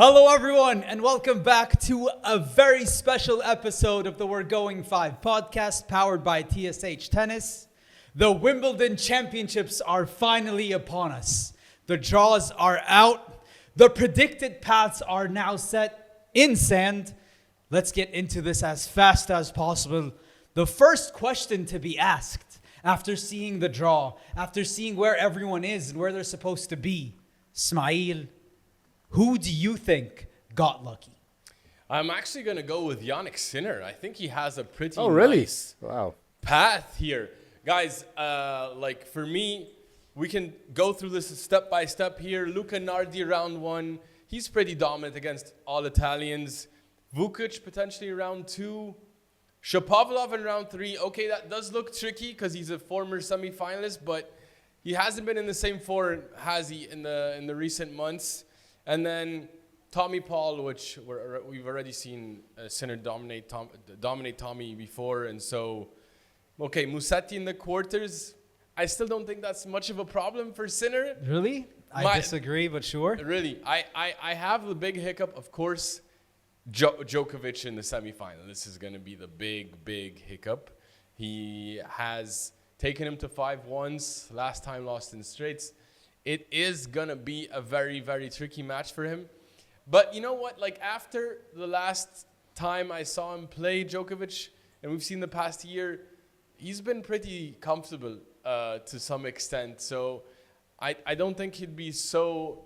Hello, everyone, and welcome back to a very special episode of the We're Going 5 podcast powered by TSH Tennis. The Wimbledon Championships are finally upon us. The draws are out. The predicted paths are now set in sand. Let's get into this as fast as possible. The first question to be asked after seeing the draw, after seeing where everyone is and where they're supposed to be, Ismaeel, who do you think got lucky? I'm actually going to go with Jannik Sinner. I think he has a pretty nice wow. path here. Guys, for me, we can go through this step by step here. Luca Nardi round 1. He's pretty dominant against all Italians. Vukic potentially round 2. Shapovalov in round 3. Okay, that does look tricky because he's a former semifinalist, but he hasn't been in the same form, has he, in the recent months. And then Tommy Paul, which we've already seen Sinner dominate Tommy before. And so, okay, Musetti in the quarters. I still don't think that's much of a problem for Sinner. Really? I disagree, but sure. Really. I have the big hiccup, of course, Djokovic in the semifinal. This is going to be the big hiccup. He has taken him to 5-1s. Last time lost in straights. It is going to be a very, very tricky match for him. But you know what? Like, after the last time I saw him play Djokovic, and we've seen the past year, he's been pretty comfortable to some extent. So I don't think he'd be so,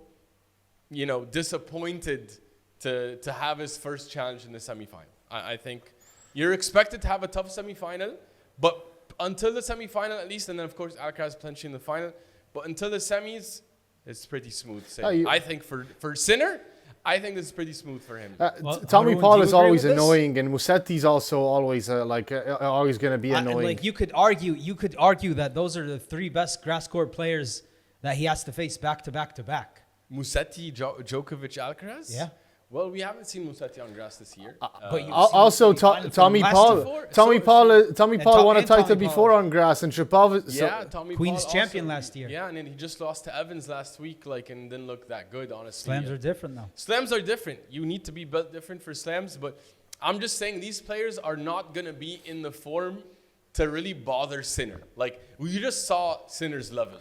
disappointed to have his first challenge in the semifinal. I think you're expected to have a tough semifinal, but until the semifinal at least, and then, of course, Alcaraz potentially in the final, but until the semis, it's pretty smooth. I think for Sinner, I think this is pretty smooth for him. Tommy Paul is always annoying, and Musetti's also always always going to be annoying. And you could argue that those are the three best grass court players that he has to face back to back to back. Musetti, Djokovic, Alcaraz? Yeah. Well, we haven't seen Musetti on grass this year. But also, Tommy Paul won a title before on grass, and Shapovalov. Yeah, Tommy Queen's Paul champion also, last year. Yeah, and then he just lost to Evans last week, and didn't look that good, honestly. Slams are different, though. Slams are different. You need to be built different for slams, but I'm just saying these players are not going to be in the form to really bother Sinner. We just saw Sinner's level,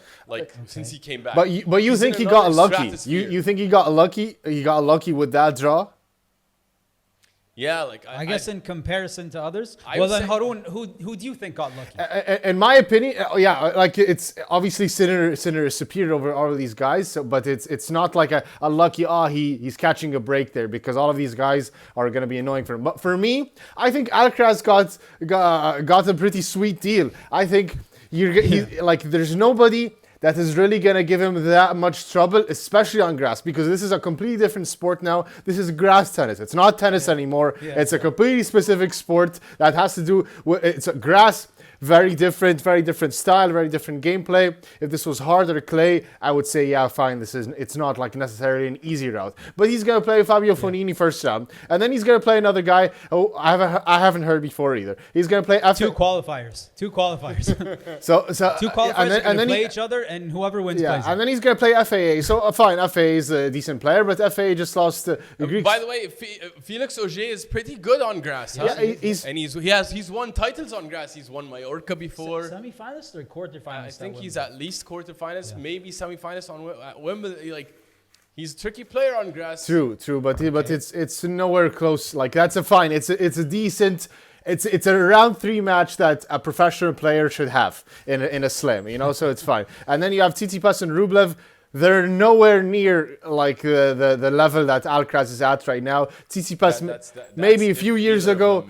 since he came back. But you think he got lucky? You think he got lucky? He got lucky with that draw? Yeah, I guess in comparison to others. Well, then, Haroon, who do you think got lucky? In my opinion, it's obviously Sinner is superior over all of these guys. But it's not like a lucky he's catching a break there, because all of these guys are going to be annoying for him. But for me, I think Alcaraz got a pretty sweet deal. I think there's nobody that is really going to give him that much trouble, especially on grass, because this is a completely different sport now. This is grass tennis. It's not tennis anymore. Yeah, it's a completely specific sport that has to do with, it's a grass, very different style, very different gameplay. If this was harder clay, I would say, yeah, fine, it's not necessarily an easy route. But he's going to play Fabio Fognini first round, and then he's going to play another guy I haven't heard before either. He's going to play two qualifiers. so two qualifiers and then play each other, and whoever wins plays. And then he's going to play FAA. So fine, FAA is a decent player, but FAA just lost the Greeks. By the way, Felix Auger is pretty good on grass. Yeah, he's won titles on grass. He's won Mallorca before. Semi-finalist or quarterfinalist? I think he's at least quarterfinalist, maybe semi-finalist at Wimbledon. He's a tricky player on grass. True, but it's nowhere close. That's a fine. It's a decent. It's a round 3 match that a professional player should have in a slam, so it's fine. And then you have Tsitsipas and Rublev. They're nowhere near the level that Alcaraz is at right now. Tsitsipas maybe a few years ago.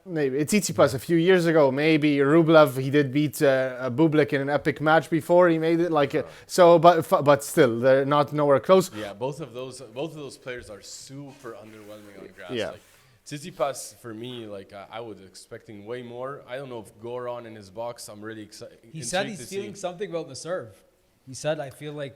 Maybe Tsitsipas a few years ago. Maybe Rublev, he did beat Bublik in an epic match before. He made it but still they're not nowhere close. Yeah, both of those players are super underwhelming on grass. Yeah. Tsitsipas, for me, I was expecting way more. I don't know if Goran in his box. I'm really excited. He said he's feeling something about the serve. He said, I feel like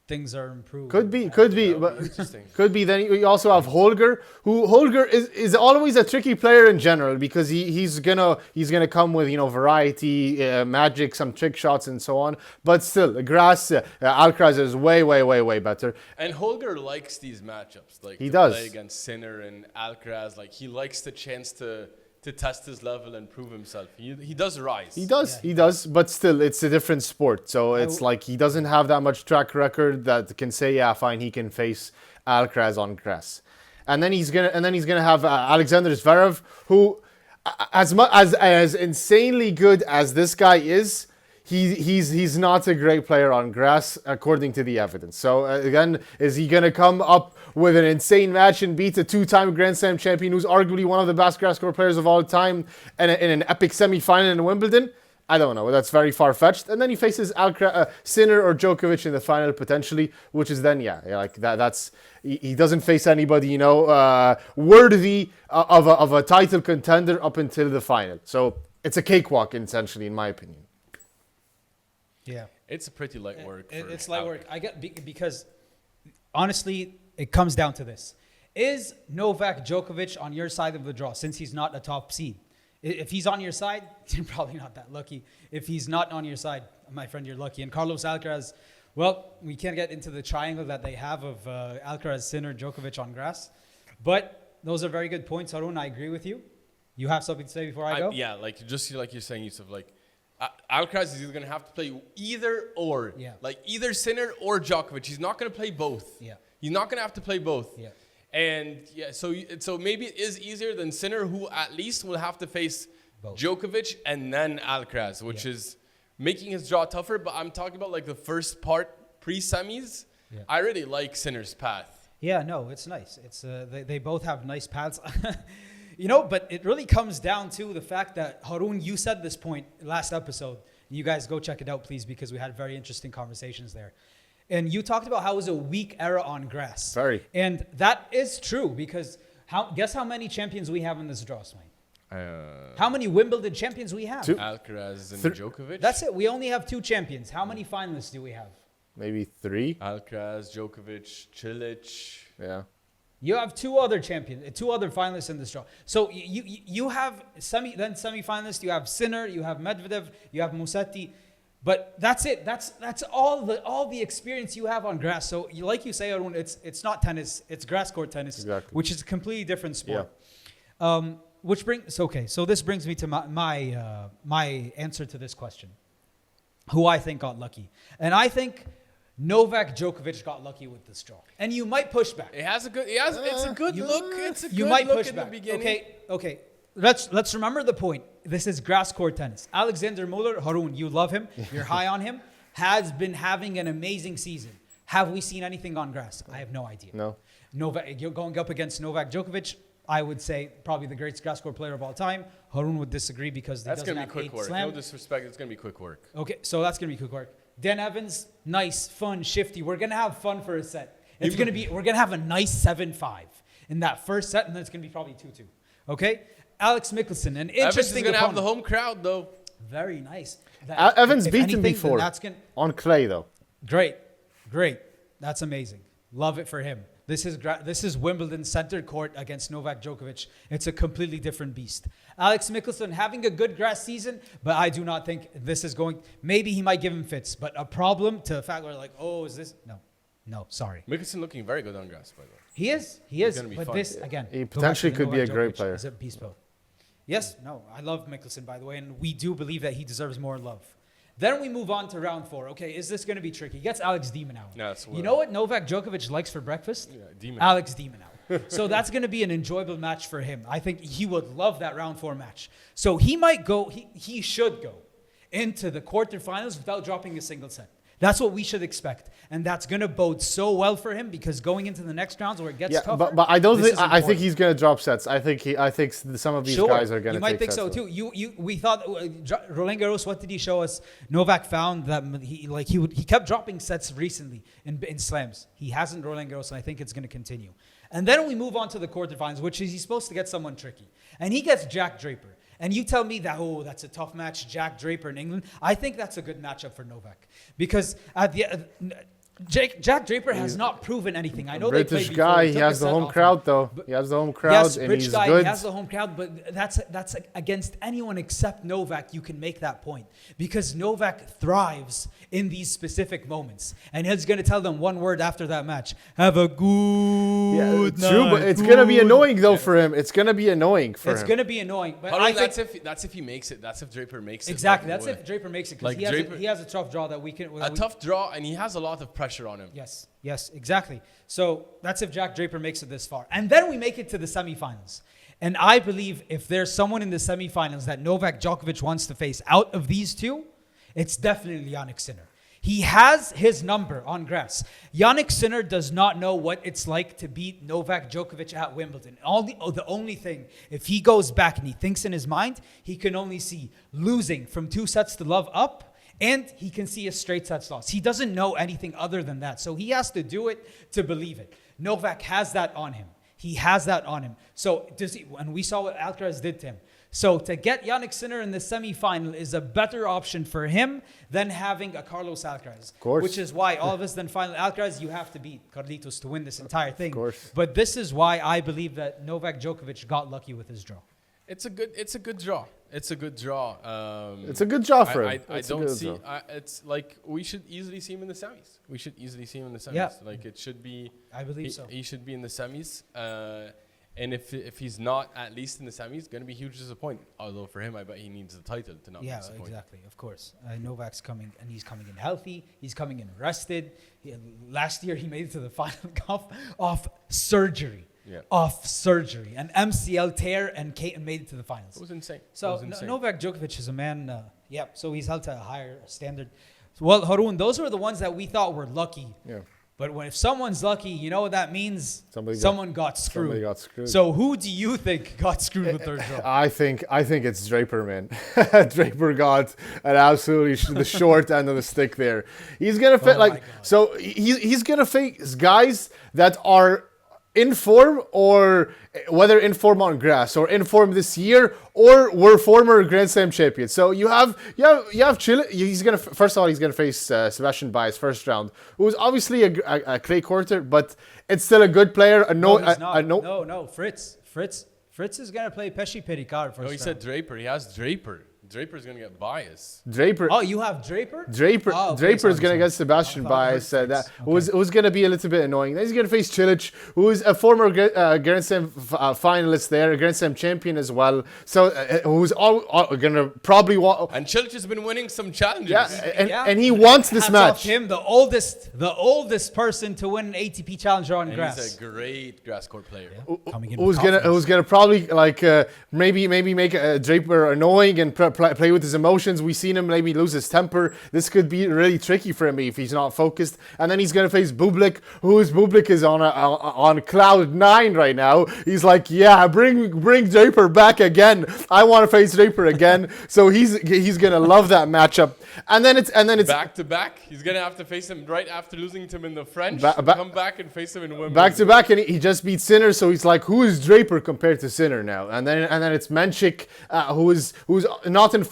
things are improved. Could be, but Interesting. could be. Then you also have Holger, who Holger is always a tricky player in general because he's gonna come with variety, magic, some trick shots and so on. But still, grass Alcaraz is way better. And Holger likes these matchups, like He to does. play against Sinner and Alcaraz. Like he likes the chance to test his level and prove himself. He does rise. He does, but still, it's a different sport. So it's like he doesn't have that much track record that can say, yeah, fine, he can face Alcaraz on grass. And then he's gonna have Alexander Zverev, who, as insanely good as this guy is, he's not a great player on grass according to the evidence. So again, is he gonna come up with an insane match and beat a two-time Grand Slam champion who's arguably one of the best grass court players of all time in an epic semi-final in Wimbledon? I don't know. That's very far-fetched. And then he faces Sinner or Djokovic in the final potentially, which is then like that's he doesn't face anybody worthy of a title contender up until the final. So it's a cakewalk essentially, in my opinion. Yeah. It's a pretty light work. It's light work. I get because honestly, it comes down to this: is Novak Djokovic on your side of the draw since he's not a top seed? If he's on your side, you're probably not that lucky. If he's not on your side, my friend, you're lucky. And Carlos Alcaraz, well, we can't get into the triangle that they have of Alcaraz, Sinner, Djokovic on grass, but those are very good points, Haroon. I agree with you. You have something to say before I go? Yeah, like just like you're saying, Yousef, like Alcaraz is either going to have to play either or. Yeah. Like either Sinner or Djokovic. He's not going to play both. Yeah. He's not going to have to play both. Yeah. And so maybe it is easier than Sinner, who at least will have to face Both. Djokovic and then Alcaraz, which is making his draw tougher. But I'm talking about like the first part, pre-semis. Yeah. I really like Sinner's path. Yeah, no, it's nice. It's they both have nice paths. But it really comes down to the fact that, Haroon, you said this point last episode. You guys go check it out, please, because we had very interesting conversations there. And you talked about how it was a weak era on grass. Very. And that is true because guess how many champions we have in this draw, Swain? How many Wimbledon champions we have? 2. Alcaraz and Djokovic. That's it. We only have 2 champions. How many finalists do we have? Maybe 3. Alcaraz, Djokovic, Cilic. Yeah. You have 2 other champions, 2 other finalists in this draw. So you have semi-finalists. You have Sinner, you have Medvedev, you have Musetti. But that's it. That's all the experience you have on grass. So like you say, Haroon, it's not tennis. It's grass court tennis, exactly. Which is a completely different sport. Yeah. So this brings me to my answer to this question. Who I think got lucky, and I think Novak Djokovic got lucky with this draw. And you might push back. It's a good look. It's a good You might look push in back. the beginning. Okay. Let's remember the point. This is grass court tennis. Alexander Muller, Haroon, you love him. You're high on him. Has been having an amazing season. Have we seen anything on grass? I have no idea. No. Novak, you're going up against Novak Djokovic. I would say probably the greatest grass court player of all time. Haroon would disagree because that's going to be quick work. Slam. No disrespect, it's going to be quick work. Okay, so that's going to be quick work. Dan Evans, nice, fun, shifty. We're going to have fun for a set. We're going to have a nice 7-5 in that first set, and then it's going to be probably 2-2. Okay? Alex Mickelson, an interesting Evans is going to have the opponent. home crowd, though. Very nice. Evans if beat anything, him before on clay, though. Great. That's amazing. Love it for him. This is Wimbledon center court against Novak Djokovic. It's a completely different beast. Alex Mickelson having a good grass season, but I do not think this is going. Maybe he might give him fits, but a problem to the fact where is this? No, sorry. Mickelson looking very good on grass, by the way. He is. gonna be But fun. this again, He potentially could be a great player. Is a beast mode. Yes. No. I love Mickelson, by the way, and we do believe that he deserves more love. Then we move on to round 4. Okay, is this going to be tricky? He gets Alex de Minaur. No, you know what Novak Djokovic likes for breakfast? Yeah, de Minaur. Alex de Minaur. So that's going to be an enjoyable match for him. I think he would love that round 4 match. So he might go, he should go into the quarterfinals without dropping a single set. That's what we should expect. And that's going to bode so well for him because going into the next rounds where it gets tougher. But I don't think I think important. he's going to drop sets. I think some of these guys are going to take sets. You might think so too. We thought Roland Garros. What did he show us? Novak found that he kept dropping sets recently in slams. He hasn't Roland Garros, and I think it's going to continue. And then we move on to the quarterfinals, which is he's supposed to get someone tricky, and he gets Jack Draper. And you tell me that, that's a tough match, Jack Draper in England. I think that's a good matchup for Novak. Because Jack Draper has not proven anything. I know British they played guy. before. He has the home crowd though. He has the home crowd, Yes, and British he's guy. good. He has the home crowd, but that's against anyone except Novak. You can make that point because Novak thrives in these specific moments, and he's going to tell them one word after that match: "Have a good night." True, but it's gonna be annoying though for him. It's gonna be annoying for him. It's going to be annoying, but Haroon, I think that's if he makes it. That's if Draper makes it. exactly. Like, That's if Draper makes it because Like he has a tough draw that we can. a tough draw, and he has a lot of pressure on him. Yes, exactly. So that's if Jack Draper makes it this far. And then we make it to the semifinals. And I believe if there's someone in the semifinals that Novak Djokovic wants to face out of these two, it's definitely Jannik Sinner. He has his number on grass. Jannik Sinner does not know what it's like to beat Novak Djokovic at Wimbledon. The only thing, if he goes back and he thinks in his mind, he can only see losing from 2-0 up. And he can see a straight sets loss. He doesn't know anything other than that. So he has to do it to believe it. Novak has that on him. He has that on him. So and we saw what Alcaraz did to him. So to get Jannik Sinner in the semifinal is a better option for him than having a Carlos Alcaraz. Of course. Which is why all of us then final Alcaraz, you have to beat Carlitos to win this entire thing. Of course. But this is why I believe that Novak Djokovic got lucky with his draw. It's a good draw. It's a good draw. It's a good draw for him. I don't see. It's like we should easily see him in the semis. We should easily see him in the semis. Yeah. Like it should be. I believe so. He should be in the semis. And if he's not at least in the semis, going to be a huge disappointment. Although for him, I bet he needs the title to not be disappointed. Yeah, exactly. Of course. Novak's coming, and he's coming in healthy. He's coming in rested. Last year, he made it to the final off surgery. Yeah. Off surgery. An MCL tear and made it to the finals. It was insane. So Novak Djokovic is a man, so he's held to a higher standard. Well, Haroon, those were the ones that we thought were lucky. Yeah. But if someone's lucky, you know what that means? Someone got screwed. Somebody got screwed. So who do you think got screwed with their draw? I think it's Draper, man. Draper got an absolutely the short end of the stick there. He's gonna he's gonna face guys that are in form, or whether in form on grass or in form this year, or were former Grand Slam champions. So you have Chile. He's gonna face Sebastian Baez first round, who was obviously a clay courter, but it's still a good player. No, Fritz is gonna play Pesci Pericard first. No, he said Draper. He has Draper. Draper's gonna get Baez. Draper. Oh, you have Draper? Draper. Oh, okay, Draper's gonna get Sebastian Baez. Who's gonna be a little bit annoying. Then he's gonna face Cilic, who is a former Grand Slam finalist there, a Grand Slam champion as well. So who's gonna probably and Cilic has been winning some challenges. And he wants this match. Off him, the oldest person to win an ATP Challenger on grass. He's a great grass court player. Yeah. Who's gonna probably maybe make Draper annoying and play with his emotions. We've seen him maybe lose his temper. This could be really tricky for him if he's not focused. And then he's gonna face Bublik, Bublik is on cloud 9 right now. He's like, yeah, bring Draper back again. I want to face Draper again. So he's gonna love that matchup. And then it's back to back. He's gonna have to face him right after losing to him in the French. Come back and face him in Wimbledon. Back to back, and he just beat Sinner. So he's like, who is Draper compared to Sinner now? And then it's Mensik, who's not in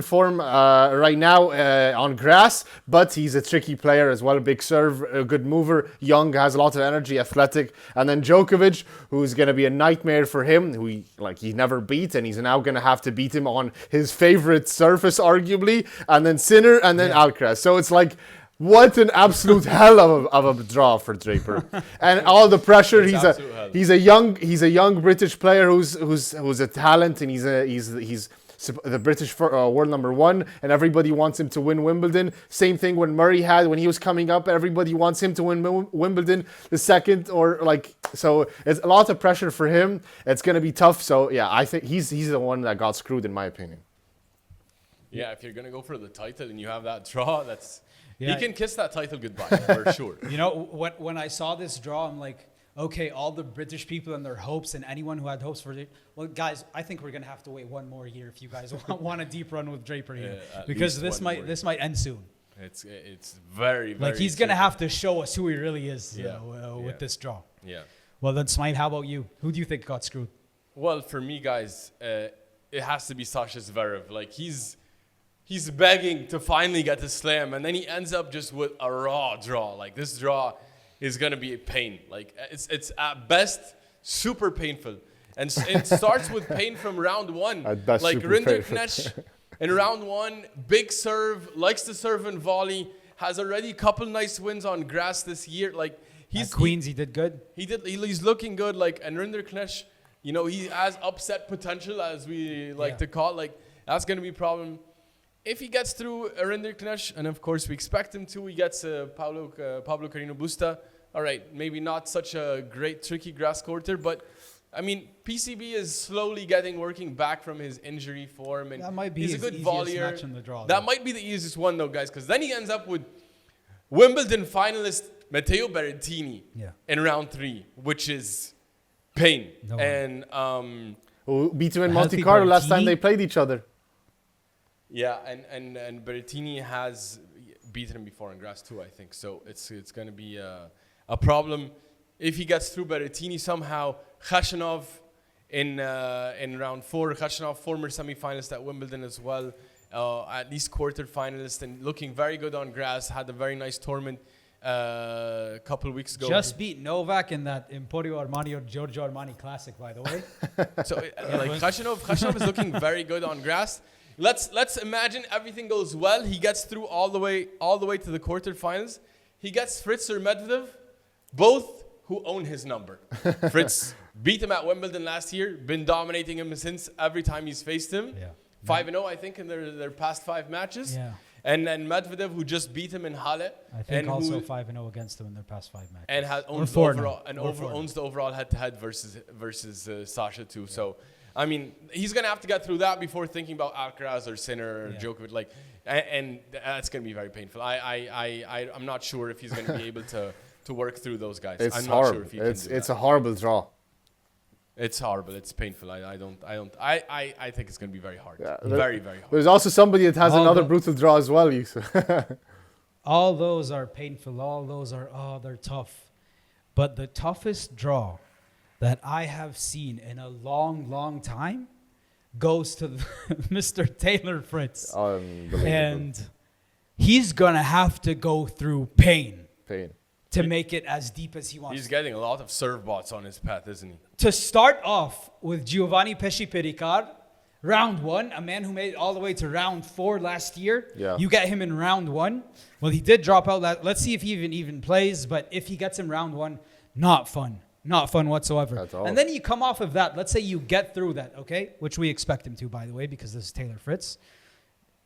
form right now on grass, but he's a tricky player as well. Big serve, a good mover, young, has a lot of energy, athletic. And then Djokovic, who's gonna be a nightmare for him. Who he never beat, and he's now gonna have to beat him on his favorite surface, arguably. And then Sinner, and then Alcaraz. So it's like, what an absolute hell of a draw for Draper, and all the pressure. He's a young British player who's a talent, and he's the British world number 1, and everybody wants him to win Wimbledon. Same thing when Murray had when he was coming up. Everybody wants him to win Wimbledon the second, so it's a lot of pressure for him. It's gonna be tough. So yeah, I think he's the one that got screwed in my opinion. Yeah, if you're gonna go for the title and you have that draw, he can kiss that title goodbye for sure. You know, when I saw this draw, I'm like, okay, all the British people and their hopes, and anyone who had hopes for it. Well, guys, I think we're gonna have to wait one more year if you guys want a deep run with Draper here, because this might end soon. It's very, very he's gonna have to show us who he really is with this draw. Yeah. Well, then, Ismaeel, how about you? Who do you think got screwed? Well, for me, guys, it has to be Sasha Zverev. he's begging to finally get the slam, and then he ends up just with a raw draw. Like, this draw is gonna be a pain. Like, it's at best super painful, and it starts with pain from round one. At best, like super Rinderknecht in round one, big serve, likes to serve and volley, has already a couple nice wins on grass this year. Like, Queens, he did good. He's looking good. Like, and Rinderknecht, you know, he has upset potential, as we like to call it. Like, that's gonna be a problem. If he gets through Rinderknecht, and of course we expect him to, he gets Pablo Carino Busta. All right, maybe not such a great tricky grass quarter, but I mean, PCB is slowly working back from his injury form, and That might be he's a his good easiest volleyer. match in the draw, That though. might be the easiest one, though, guys, because then he ends up with Wimbledon finalist Matteo Berrettini in round 3, which is pain. No and Who beat him in A Monte healthy Carlo last time Berrettini? they played each other. yeah, and Berrettini has beaten him before in grass too, I think. So it's going to be a problem if he gets through Berrettini somehow. Khachanov in round 4. Khachanov, former semi-finalist at Wimbledon as well, at least quarter-finalist, and looking very good on grass. Had a very nice tournament a couple of weeks ago. Just beat Novak in that Emporio Armani or Giorgio Armani Classic, by the way. So like Khachanov is looking very good on grass. Let's imagine everything goes well. He gets through all the way to the quarterfinals. He gets Fritz or Medvedev, both who own his number. Fritz beat him at Wimbledon last year, been dominating him since every time he's faced him. 5-0, I think, in their past 5 matches. Yeah. And then Medvedev, who just beat him in Halle. I think also 5-0 against them in their past 5 matches. And owns the 4-0. overall, and Or owns the overall head-to-head versus Sasha too. So, I mean, he's gonna have to get through that before thinking about Alcaraz or Sinner or Djokovic. Like, and that's gonna be very painful. I'm not sure if he's gonna be able to work through those guys. It's I'm horrible. not sure if he can do It's that. a horrible draw. It's horrible. It's painful. I think it's gonna be very hard. Yeah, Very, very hard. There's also somebody that has All another the- brutal draw as well, Yousef. All those are painful. All those are, they're tough. But the toughest draw that I have seen in a long, long time goes to Mr. Taylor Fritz. Unbelievable. And he's going to have to go through pain Pain. to make it as deep as he wants. He's getting a lot of serve bots on his path, isn't he? To start off with Giovanni Pesci Pericard, round 1, a man who made it all the way to round 4 last year. Yeah. You get him in round 1. Well, he did drop out. Let's see if he even plays. But if he gets him round 1, not fun. Not fun whatsoever. At all. And then you come off of that. Let's say you get through that, okay? Which we expect him to, by the way, because this is Taylor Fritz.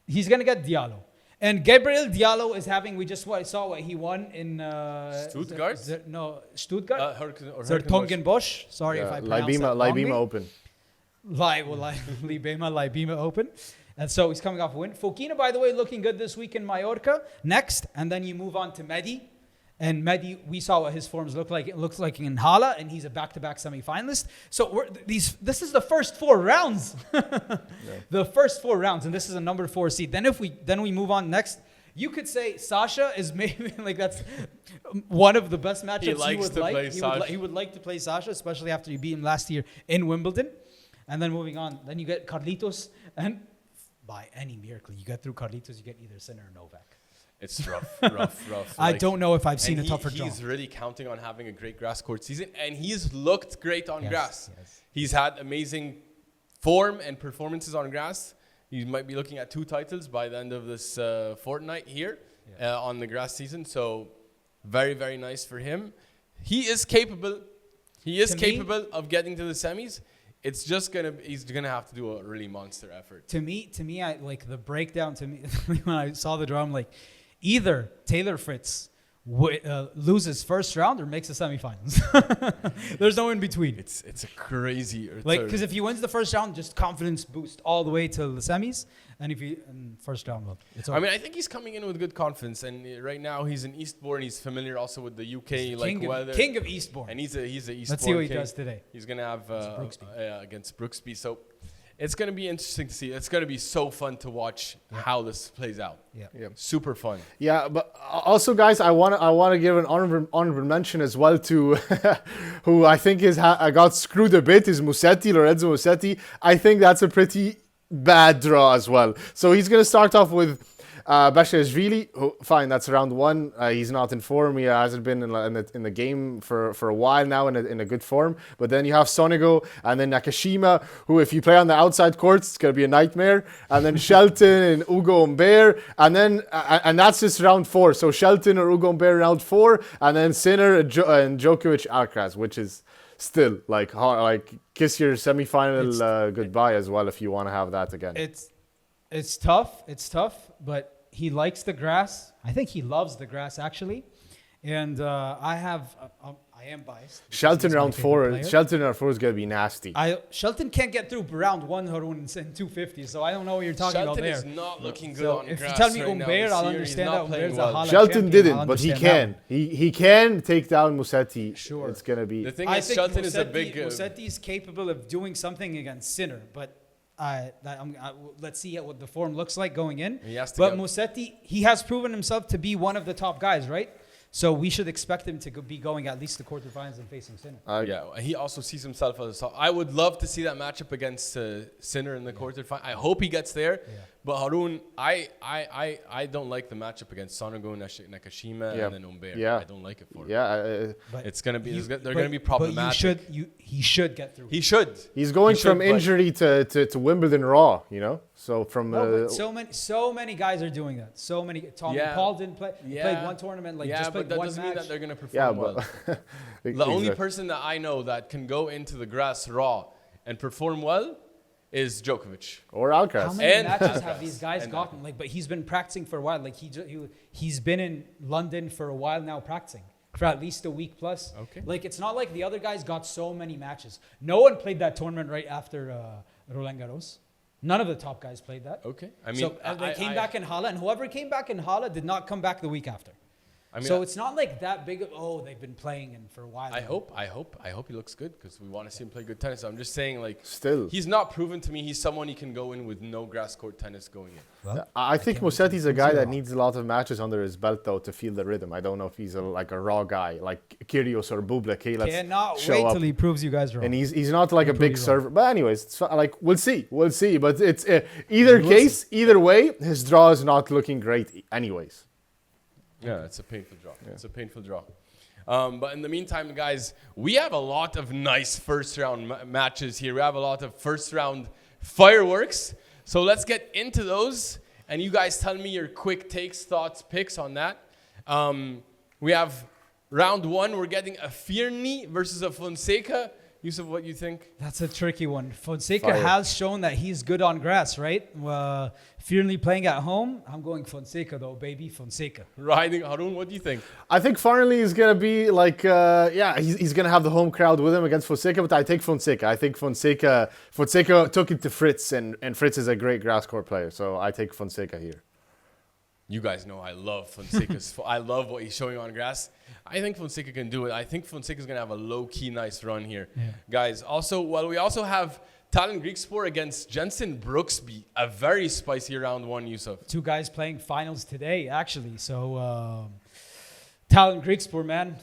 He's going to get Diallo. And Gabriel Diallo is having, we just saw what he won in... Stuttgart? Stuttgart? Herkenbosch. Zertongenbosch. Sorry if I pronounced that wrongly. Libima Open. Libema Open. And so he's coming off a win. Fokina, by the way, looking good this week in Mallorca. Next, and then you move on to Mehdi. And Mehdi, we saw what his forms look like. It looks like in Hala, and he's a back-to-back semi-finalist. So this is the first 4 rounds. The first 4 rounds, and this is a number 4 seed. Then we move on next. You could say Sasha is maybe like that's one of the best matchups He likes to play Sasha. He would like to play Sasha, especially after you beat him last year in Wimbledon. And then moving on, then you get Carlitos, and by any miracle, you get through Carlitos, you get either Sinner or Novak. It's rough. I Like, don't know if I've seen a and tougher draw. He's really counting on having a great grass court season, and he's looked great on Yes, grass. yes. He's had amazing form and performances on grass. He might be looking at 2 titles by the end of this fortnight here on the grass season. So very, very nice for him. He is capable. He is To me- capable of getting to the semis. It's just he's gonna have to do a really monster effort. To me, I like the breakdown. To me, when I saw the draw, I'm like, either Taylor Fritz loses first round or makes the semifinals. There's no in between. It's a crazy Because if he wins the first round, just confidence boost all the way to the semis. And if he first round, well, it's over. I mean, I think he's coming in with good confidence, and right now he's in Eastbourne. He's familiar also with the UK weather. King of Eastbourne. And he's a Eastbourne. Let's see what he king. does today. He's gonna have Brooksby. against Brooksby. So it's gonna be interesting to see. It's gonna be so fun to watch how this plays out. Yeah. Super fun. Yeah, but also, guys, I want to give an honorable mention as well to who I think got screwed a bit is Musetti, Lorenzo Musetti. I think that's a pretty bad draw as well. So he's going to start off with Bashashvili. Fine, that's round one. He's not in form. He hasn't been in the game for a while now in a good form. But then you have Sonego and then Nakashima, who if you play on the outside courts, it's going to be a nightmare. And then Shelton and Ugo Humbert. And that's just round four. So Shelton or Ugo Humbert round four. And then Sinner and Djokovic Alcaraz, which is still like kiss your semi-final goodbye as well if you want to have that again. It's tough. It's tough, but he likes the grass. I think he loves the grass actually, and I am biased. Shelton round four. Shelton round four is gonna be nasty. Shelton can't get through round one, Haroon, in 250. So I don't know what you're talking about there. Shelton is not looking good So on if grass you tell me right Humbert, now. I'll understand that Humbert's a Hala Shelton champion. didn't, but he understand can. He can take down Musetti. Sure. It's gonna be. The thing I is, think Shelton is a big. Musetti's capable of doing something against Sinner, but let's see what the form looks like going in. But Musetti, he has proven himself to be one of the top guys, right? So we should expect him to be going at least the quarterfinals and facing Sinner. Yeah, he also sees himself as a. I would love to see that matchup against Sinner in the quarterfinal. I hope he gets there. Yeah. But Haroon, I don't like the matchup against Sonego, Nakashima, and then Humbert. Yeah. I don't like it for him. Yeah, it's gonna be. They're gonna be problematic. But he should get through. He should. He's going from injury to Wimbledon Raw. You know, so from so many guys are doing that. So many. Tommy Paul didn't play. He played one tournament. Just played but that one doesn't match. mean that they're gonna perform well. The only person that I know that can go into the grass raw and perform well is Djokovic or Alcaraz. How many matches have these guys gotten? But he's been practicing for a while. He's been in London for a while now practicing for at least a week plus. Okay. It's not like the other guys got so many matches. No one played that tournament right after Roland Garros. None of the top guys played that. Okay. I mean, so they came back in Hala, and whoever came back in Hala did not come back the week after. So it's not like that big of, they've been playing for a while. I hope he looks good because we want to see him play good tennis. I'm just saying, still, he's not proven to me he's someone he can go in with no grass court tennis going in. Well, I think Musetti's a guy that needs a lot of matches under his belt though to feel the rhythm. I don't know if he's a raw guy like Kyrgios or Bublik. Hey, let's cannot show wait up. till he proves you guys wrong. And he's not like a big server. But anyways, it's we'll see. But it's either way, his draw is not looking great. Anyways. Yeah, it's a painful draw. Yeah. It's a painful draw. But in the meantime, guys, we have a lot of nice first-round matches here. We have a lot of first-round fireworks. So let's get into those. And you guys tell me your quick takes, thoughts, picks on that. We have round one. We're getting a Fearnley versus a Fonseca. Yousef, what you think? That's a tricky one. Fonseca has shown that he's good on grass, right? Fearnley playing at home. I'm going Fonseca though, baby. Fonseca. Riding Haroon, what do you think? I think Fearnley is going to be he's going to have the home crowd with him against Fonseca, but I take Fonseca. I think Fonseca took it to Fritz, and Fritz is a great grass court player, so I take Fonseca here. You guys know I love Fonseca's. I love what he's showing on grass. I think Fonseca can do it. I think Fonseca's going to have a low-key nice run here. Yeah. Guys, we also have Tallinn Griekspoor against Jensen Brooksby. A very spicy round one, Yousef. Two guys playing finals today, actually. So, Tallinn Griekspoor, man.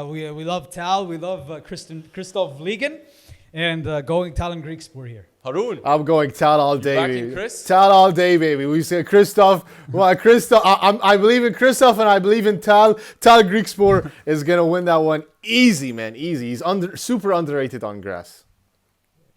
We love Tal. We love Christoph Ligon. And going Tallinn Griekspoor here. Haroon. I'm going Tal all day, baby. Chris? Tal all day, baby. We say Christoph. Well, Christoph. I believe in Christoph and I believe in Tal. Tal Griekspoor is gonna win that one easy, man. Easy. He's super underrated on grass.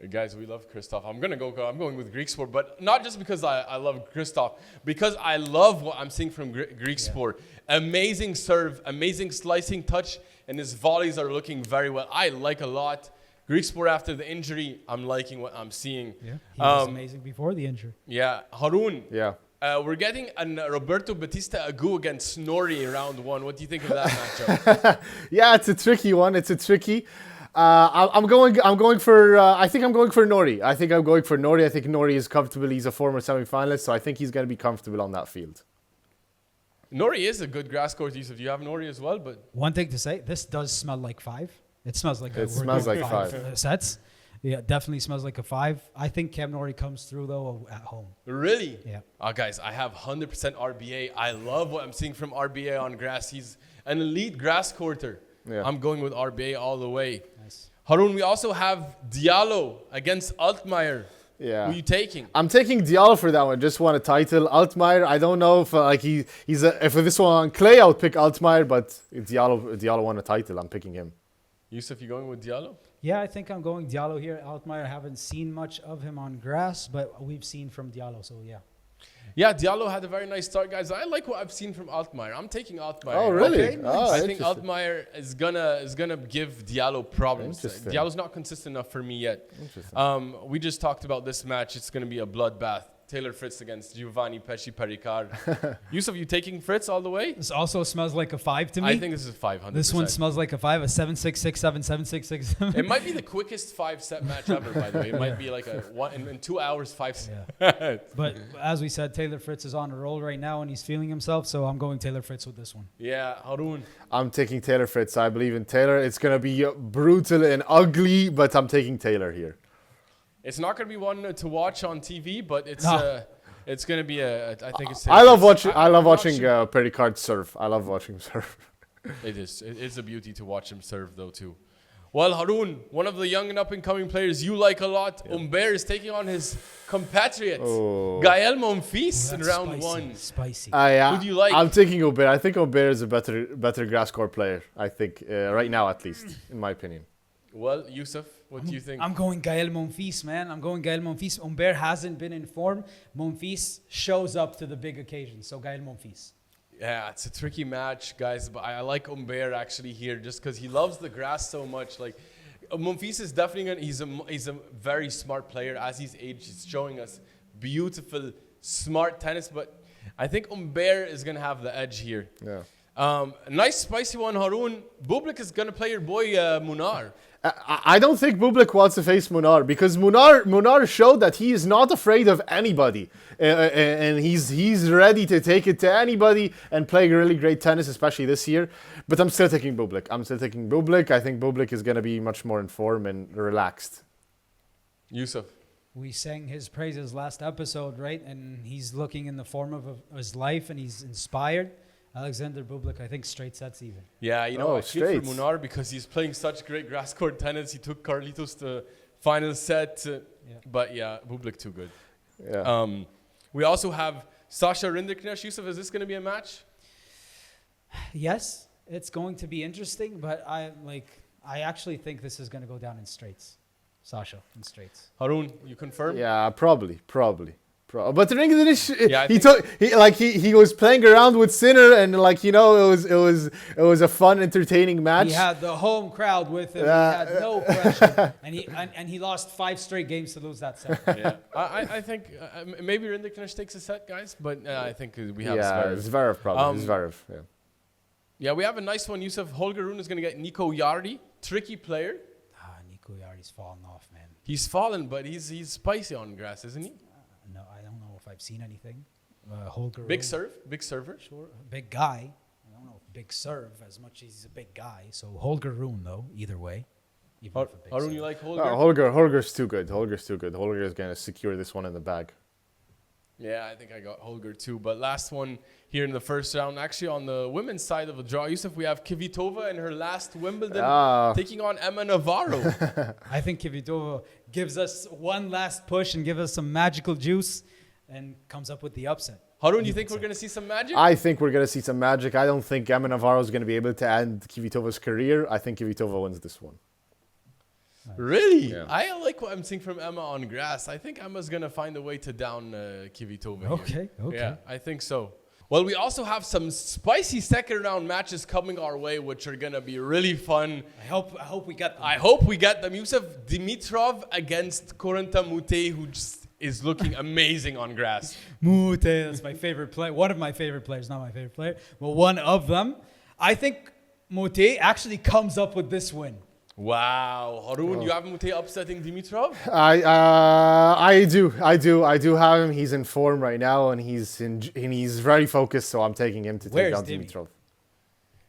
Guys, we love Christoph. I'm going with Griekspoor, but not just because I love Christoph, because I love what I'm seeing from Griekspoor. Yeah. Amazing serve, amazing slicing touch, and his volleys are looking very well. I like a lot. Griekspoor after the injury, I'm liking what I'm seeing. Yeah, he was amazing before the injury. Yeah, Haroon. Yeah. We're getting a Roberto Batista Agut against Snorri in round one. What do you think of that matchup? Yeah, it's a tricky one. I think I'm going for Norrie. I think Norrie is comfortable. He's a former semi-finalist, so I think he's going to be comfortable on that field. Norrie is a good grass court, Yousef. You have Norrie as well, but one thing to say, this does smell like 5. It smells like five sets. Yeah, definitely smells like a 5. I think Cam Norrie comes through though at home. Really? Yeah. Guys, I have 100% RBA. I love what I'm seeing from RBA on grass. He's an elite grass courter. Yeah. I'm going with RBA all the way. Nice. Haroon, we also have Diallo against Altmaier. Yeah. Who are you taking? I'm taking Diallo for that one. Just won a title. Altmaier, I don't know if if this one on clay, I'll pick Altmaier, but Diallo won a title. I'm picking him. Yousef, you going with Diallo? Yeah, I think I'm going Diallo here. Altmaier, I haven't seen much of him on grass, but we've seen from Diallo, so yeah. Yeah, Diallo had a very nice start, guys. I like what I've seen from Altmaier. I'm taking Altmaier. Oh, really? Okay, nice. I think Altmaier is gonna give Diallo problems. Interesting. Diallo's not consistent enough for me yet. Interesting. We just talked about this match. It's gonna be a bloodbath. Taylor Fritz against Giovanni Pesci Pericard. Yousef, you taking Fritz all the way? This also smells like a 5 to me. I think this is 500. This one smells like a 5, a 7-6, 6-7, 7-6, 6-7. It might be the quickest 5-set match ever, by the way. It might be like a one in 2 hours, 5 Yeah. But as we said, Taylor Fritz is on a roll right now and he's feeling himself, so I'm going Taylor Fritz with this one. Yeah, Haroon. I'm taking Taylor Fritz. I believe in Taylor. It's going to be brutal and ugly, but I'm taking Taylor here. It's not going to be one to watch on TV, but it's going to be I think it's. I love watching Pericard serve. I love watching him serve. It's a beauty to watch him serve, though, too. Well, Haroon, one of the young and up-and-coming players you like a lot, Humbert is taking on his compatriot, Gael Monfils, in round one. Spicy. Who do you like? I'm taking Humbert. I think Humbert is a better grass court player. I think right now, at least, in my opinion. Well, Yousef, what do you think? I'm going Gael Monfils, man. I'm going Gael Monfils. Humbert hasn't been in form. Monfils shows up to the big occasions. So Gael Monfils. Yeah, it's a tricky match, guys. But I like Humbert actually here just because he loves the grass so much. Like, Monfils is definitely he's a very smart player. As he's aged, he's showing us beautiful, smart tennis. But I think Humbert is going to have the edge here. Yeah. Nice spicy one, Haroon. Bublik is going to play your boy Munar. I don't think Bublik wants to face Munar because Munar showed that he is not afraid of anybody, and he's ready to take it to anybody and play really great tennis, especially this year. But I'm still taking Bublik. I think Bublik is going to be much more in form and relaxed. Yousef. We sang his praises last episode, right? And he's looking in the form of his life, and he's inspired. Alexander Bublik, I think straight sets even. Yeah, I feel for Munar because he's playing such great grass court tennis. He took Carlitos to final set. But yeah, Bublik too good. Yeah. We also have Sasha Rinderknecht. Yousef, is this going to be a match? Yes, it's going to be interesting, but I actually think this is going to go down in straights. Sasha in straights. Haroon, you confirm? Yeah, probably. But Yeah, he was playing around with Sinner and it was a fun, entertaining match. He had the home crowd with him. He had no pressure, and he lost 5 straight games to lose that set. Yeah, I think maybe Rinderknecht takes a set, guys. But I think we have Zverev probably. Zverev. Yeah. Yeah, we have a nice one. Yousef, Holger is going to get Nico Yardi, tricky player. Nico Yardi's fallen off, man. He's fallen, but he's spicy on grass, isn't he? No, I don't know if I've seen anything. Holger. Big server. Sure, big guy. I don't know if big serve as much as he's a big guy. So Holger Rune, though, either way. Haroon, you like Holger? Holger's too good. Holger is going to secure this one in the bag. Yeah, I think I got Holger too. But last one here in the first round, actually on the women's side of the draw, Yousef, we have Kvitova in her last Wimbledon taking on Emma Navarro. I think Kvitova gives us one last push and gives us some magical juice and comes up with the upset. Haroon, you think we're going to see some magic? I think we're going to see some magic. I don't think Emma Navarro is going to be able to end Kvitova's career. I think Kvitova wins this one. Really? Yeah. I like what I'm seeing from Emma on grass. I think Emma's going to find a way to down Kvitova here. Okay. Yeah, I think so. Well, we also have some spicy second round matches coming our way, which are going to be really fun. I hope we get them. I hope we get them. Yousef, Dimitrov against Corentin Moutet, who just is looking amazing on grass. Moutet, that's my favorite player. One of my favorite players, not my favorite player, but one of them. I think Moutet actually comes up with this win. Wow, Haroon, you have Moutet upsetting Dimitrov? I do have him. He's in form right now, and he's very focused. So I'm taking him to take down Dimitrov.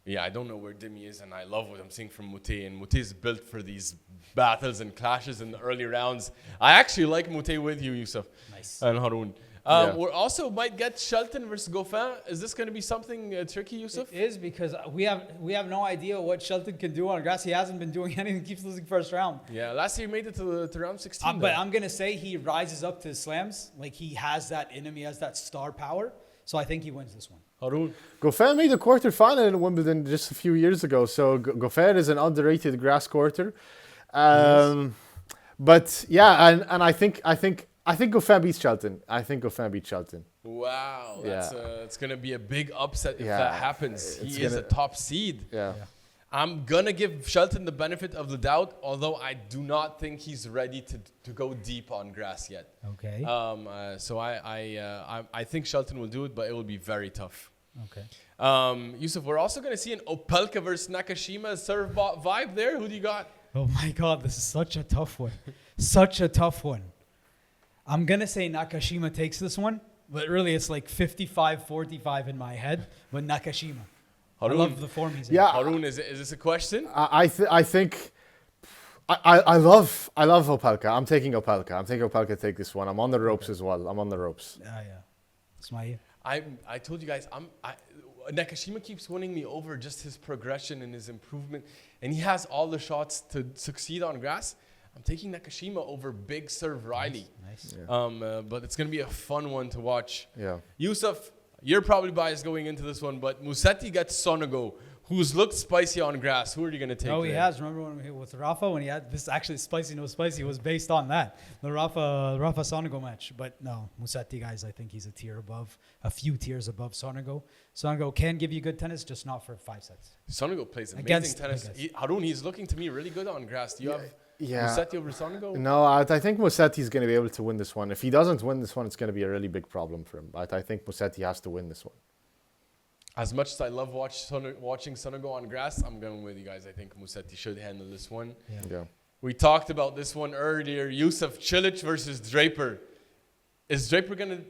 Yeah, I don't know where Dimi is, and I love what I'm seeing from Moutet. And Moutet is built for these battles and clashes in the early rounds. I actually like Moutet with you, Yousef. Nice. And Haroon. We also might get Shelton versus Goffin. Is this going to be something tricky, Yousef? It is, because we have no idea what Shelton can do on grass. He hasn't been doing anything. Keeps losing first round. Yeah, last year he made it to round 16. But I'm gonna say he rises up to slams. Like, he has that in him. He has that star power. So I think he wins this one. Haroon. Goffin made a quarterfinal in Wimbledon just a few years ago, so Goffin is an underrated grass courter. But yeah, and I think Goffin beats Shelton. Wow, Yeah. it's gonna be a big upset if that happens. He is a top seed. Yeah. I'm gonna give Shelton the benefit of the doubt, although I do not think he's ready to go deep on grass yet. Okay. So I think Shelton will do it, but it will be very tough. Okay. Yousef, we're also gonna see an Opelka versus Nakashima serve vibe there. Who do you got? Oh my God, this is such a tough one. Such a tough one. I'm gonna say Nakashima takes this one, but really it's like 55-45 in my head. But Nakashima. Haroon. I love the form he's in. Yeah. Haroon, is this a question? I think I love Opelka. I'm taking Opelka to take this one. I'm on the ropes as well. Yeah. It's my year. I told you guys, Nakashima keeps winning me over, just his progression and his improvement, and he has all the shots to succeed on grass. I'm taking Nakashima over big serve Riley. Nice. Yeah. But it's gonna be a fun one to watch. Yeah. Yousef, you're probably biased going into this one, but Musetti gets Sonego, who's looked spicy on grass. Who are you gonna take? Oh, he has. Remember with Rafa, when he had this actually spicy, no spicy, was based on that, the Rafa Sonego match. But no, Musetti, guys, I think he's a tier above, a few tiers above Sonego. Sonego can give you good tennis, just not for 5 sets. Sonego plays amazing Against tennis. Haroon, he's looking to me really good on grass. Do you have Musetti over Sonego? No, I think Musetti is going to be able to win this one. If he doesn't win this one, it's going to be a really big problem for him. But I think Musetti has to win this one. As much as I love watching Sonego on grass, I'm going with you guys. I think Musetti should handle this one. Yeah. We talked about this one earlier. Yousef, Cilic versus Draper. Is Draper going to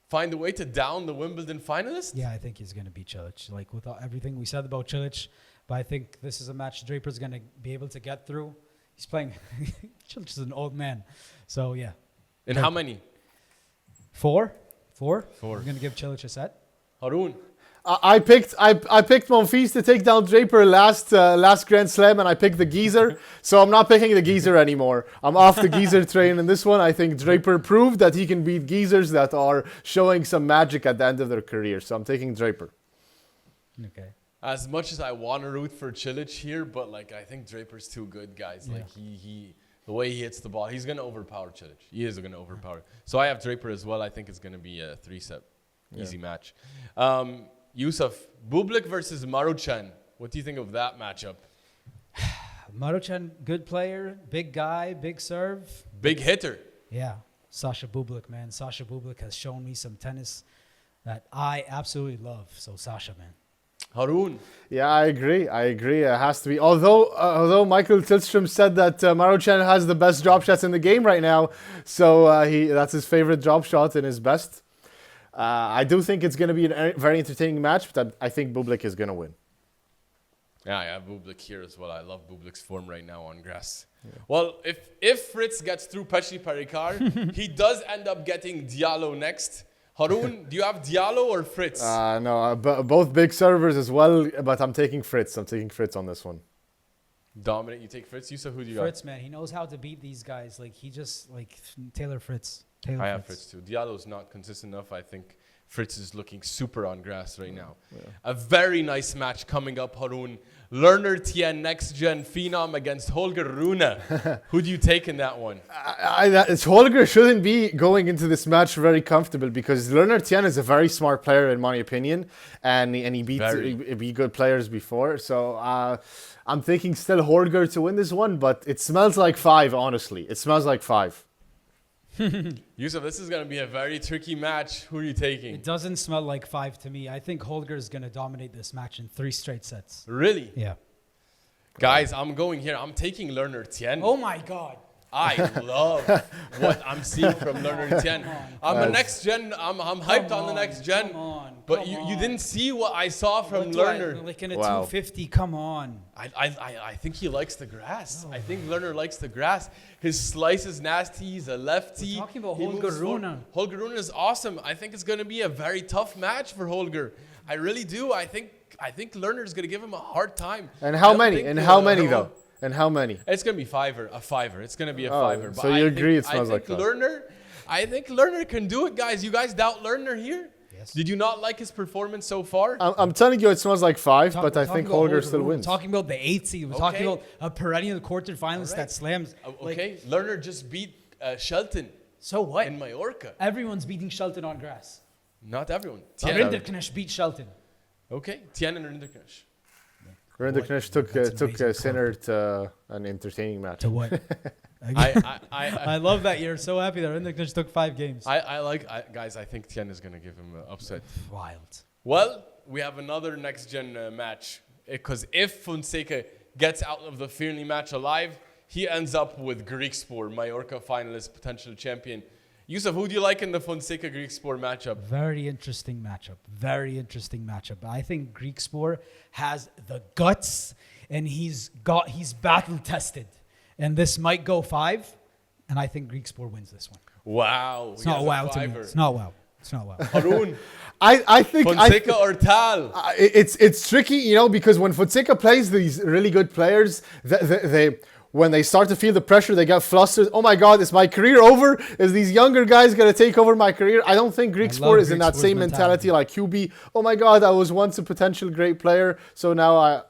find a way to down the Wimbledon finalist? Yeah, I think he's going to beat Cilic. Like, with everything we said about Cilic, but I think this is a match Draper's going to be able to get through. He's playing. Cilic is an old man. So, yeah. And how many? 4. 4. We're going to give Cilic a set. Haroon. I picked Monfils to take down Draper last Grand Slam, and I picked the geezer. So I'm not picking the geezer anymore. I'm off the geezer train in this one. I think Draper proved that he can beat geezers that are showing some magic at the end of their career. So I'm taking Draper. Okay. As much as I want to root for Cilic here, but like I think Draper's too good, guys. Yeah. Like he the way he hits the ball, he's gonna overpower Cilic. He is gonna overpower. So I have Draper as well. I think it's gonna be a 3-set easy match. Yousef, Bublik versus Maruchan. What do you think of that matchup? Maruchan, good player, big guy, big serve. Big hitter. Yeah. Sasha Bublik, man. Sasha Bublik has shown me some tennis that I absolutely love. So Sasha, man. Haroon. Yeah, I agree. It has to be. Although Michael Tillstrom said that Maruchan has the best drop shots in the game right now, so that's his favorite drop shot and his best. I do think it's going to be a very entertaining match, but I think Bublik is going to win. Yeah, I have Bublik here as well. I love Bublik's form right now on grass. Yeah. Well, if Fritz gets through Petri Parikar, he does end up getting Diallo next. Haroon, do you have Diallo or Fritz? No, both big servers as well, but I'm taking Fritz. I'm taking Fritz on this one. Dominant, you take Fritz. Yousef, who do you got? Fritz, man. He knows how to beat these guys. Like, he just, like, Taylor Fritz. I have Fritz too. Diallo's not consistent enough. I think Fritz is looking super on grass right now. Yeah. A very nice match coming up, Haroon. Lerner Tien, next gen phenom against Holger Rune. Who do you take in that one? Holger shouldn't be going into this match very comfortable because Lerner Tien is a very smart player in my opinion, and he beat good players before. So I'm thinking still Holger to win this one, but it smells like 5. Honestly, it smells like 5. Yousef, this is going to be a very tricky match. Who are you taking? It doesn't smell like 5 to me. I think Holger is going to dominate this match in 3 straight sets. Really? Yeah. Guys, I'm going here. I'm taking Lerner Tien. Oh my God. I love what I'm seeing from Lerner Tien. I'm the next gen. I'm hyped on the next gen. Come on. But you didn't see what I saw from Lerner. Like in a Wow. 250, come on. I think he likes the grass. I think Lerner likes the grass. His slice is nasty. He's a lefty. We're talking about He Holger moves forward. Rune. Holger Rune is awesome. I think it's going to be a very tough match for Holger. I really do. I think Lerner is going to give him a hard time. And I how don't many? think, And how many Haroon- though? And how many? It's going to be a fiver. It's going to be a fiver. so you agree it smells like I that. think Lerner can do it, guys. You guys doubt Lerner here? Yes. Did you not like his performance so far? I'm telling you, it smells like 5, but I Talking think about Holger still Rune. wins. Talking about the 8 seed. We're talking Okay. about a perennial quarterfinalist Alright. that slams. Okay, Lerner just beat Shelton So what? in Mallorca. Everyone's beating Shelton on grass. Not everyone. Tien. Rinderknecht beat Shelton. Okay, Tien and Rinderknecht. Rinderknecht took That's amazing Sinner to an entertaining match. To what? I love that you're so happy that Rinderknecht took 5 games. guys, I think Tien is going to give him an upset. Wild. Well, we have another next-gen match. Because if Fonseca gets out of the Fearnley match alive, he ends up with Greek Sport, Mallorca finalist, potential champion. Yousef, who do you like in the Fonseca-Greek Sport matchup? Very interesting matchup. Very interesting matchup. I think Greek Sport has the guts and he's battle tested. And this might go 5. And I think Greek Sport wins this one. Wow. It's not wow to me. It's not wow. It's not wow. Haroon, I think Fonseca or Tal? it's tricky, you know, because when Fonseca plays these really good players, they when they start to feel the pressure, they get flustered. Oh my God, is my career over? Is these younger guys gonna take over my career? I don't think Greek Sport is in that same mentality like QB. Oh my God, I was once a potential great player, so now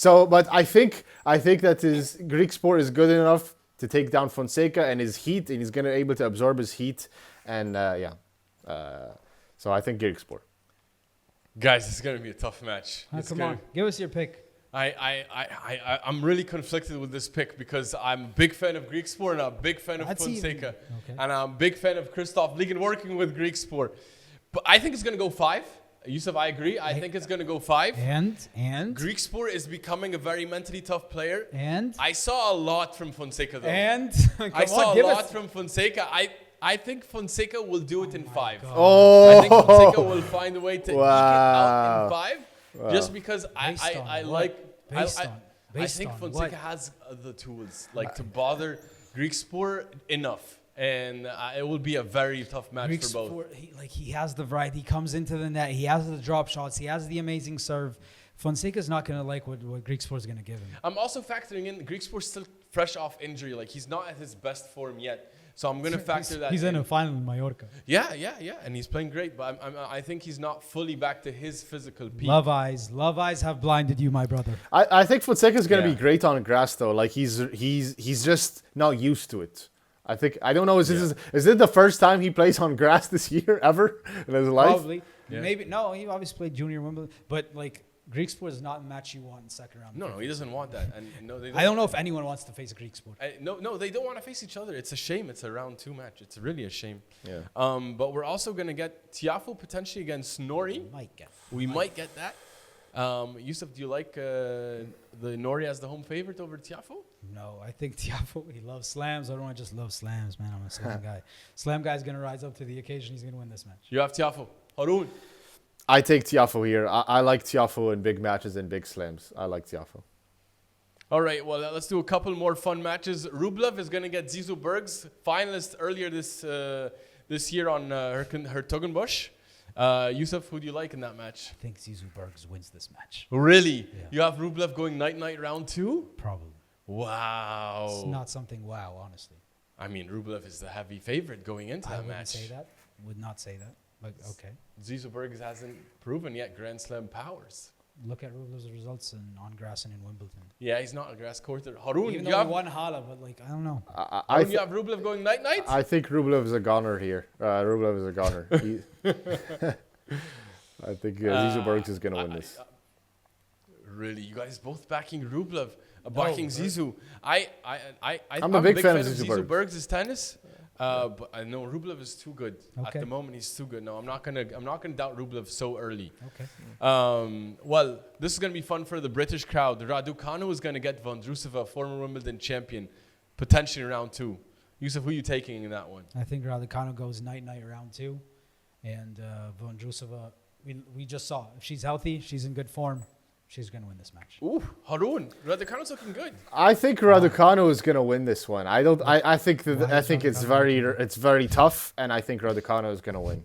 but I think that his Greek Sport is good enough to take down Fonseca and his heat, and he's gonna be able to absorb his heat, and so I think Greek Sport. Guys, it's going to be a tough match. Come on. Give us your pick. I'm really conflicted with this pick because I'm a big fan of Greek Sport and I'm a big fan of Fonseca. Okay. And I'm a big fan of Christoph Ligon working with Greek Sport. But I think it's going to go 5. Yousef, I agree. I think it's going to go 5. And Greek Sport is becoming a very mentally tough player. And I saw a lot from Fonseca though. I saw a lot from Fonseca. I think Fonseca will do it in 5. Oh, I think Fonseca will find a way to eke it out in 5. Just because I think Fonseca has the tools to bother Greek Sport enough. And it will be a very tough match Greek for both. Sport, he has the variety. He comes into the net. He has the drop shots. He has the amazing serve. Fonseca's not going to like what Greek Sport's going to give him. I'm also factoring in Greek Sport's still fresh off injury. He's not at his best form yet. So I'm going to factor that He's in a final in Mallorca. Yeah. And he's playing great. But I think he's not fully back to his physical peak. Love eyes have blinded you, my brother. I think Fonseca's going to be great on grass though. He's just not used to it. I don't know. Is it the first time he plays on grass this year ever in his life? Probably. Yeah. Maybe. No, he obviously played junior Wimbledon. But Greek Sport is not a match you want in second round. No, he doesn't want that. And no, they don't. I don't know if anyone wants to face a Greek Sport. No, they don't want to face each other. It's a shame. It's a round 2 match. It's really a shame. Yeah. But we're also going to get Tiafoe potentially against Nori. We might get that. Yousef, do you like the Nori as the home favorite over Tiafoe? No, I think Tiafoe, he loves slams. I don't want to just love slams, man. I'm a slam guy. Slam guy's going to rise up to the occasion. He's going to win this match. You have Tiafoe. Haroon. I take Tiafoe here. I like Tiafoe in big matches and big slams. I like Tiafoe. All right, well, let's do a couple more fun matches. Rublev is going to get Zizou Bergs, finalist earlier this year on Hertogenbosch. Yousef, who do you like in that match? I think Zizou Bergs wins this match. Really? Yeah. You have Rublev going night-night round 2? Probably. Wow. It's not something wow, honestly. I mean, Rublev is the heavy favorite going into that match. I wouldn't say that. Would not say that. But okay. Zizou Bergs hasn't proven yet Grand Slam powers. Look at Rublev's results on grass and in Wimbledon. Yeah, he's not a grass courter. Haroon, even though he won Hala, but I don't know. Haroon, you have Rublev going night-night? I think Rublev is a goner here. Rublev is a goner. I think Zizou Bergs is going to win this. Really? You guys both backing Rublev, backing Zizou. I'm a big fan of Zizou Bergs' tennis. But I know Rublev is too good. At the moment, he's too good. No, I'm not gonna doubt Rublev so early. Okay. Well, this is gonna be fun for the British crowd. Raducanu is gonna get Vondrousova, former Wimbledon champion, potentially round 2. Yousef, who are you taking in that one? I think Raducanu goes night round 2. And Vondrousova, we just saw. If she's healthy, she's in good form, she's going to win this match. Ooh, Haroon. Raducanu's looking good. I think Raducanu is going to win this one. I think it's very tough, and I think Raducanu is going to win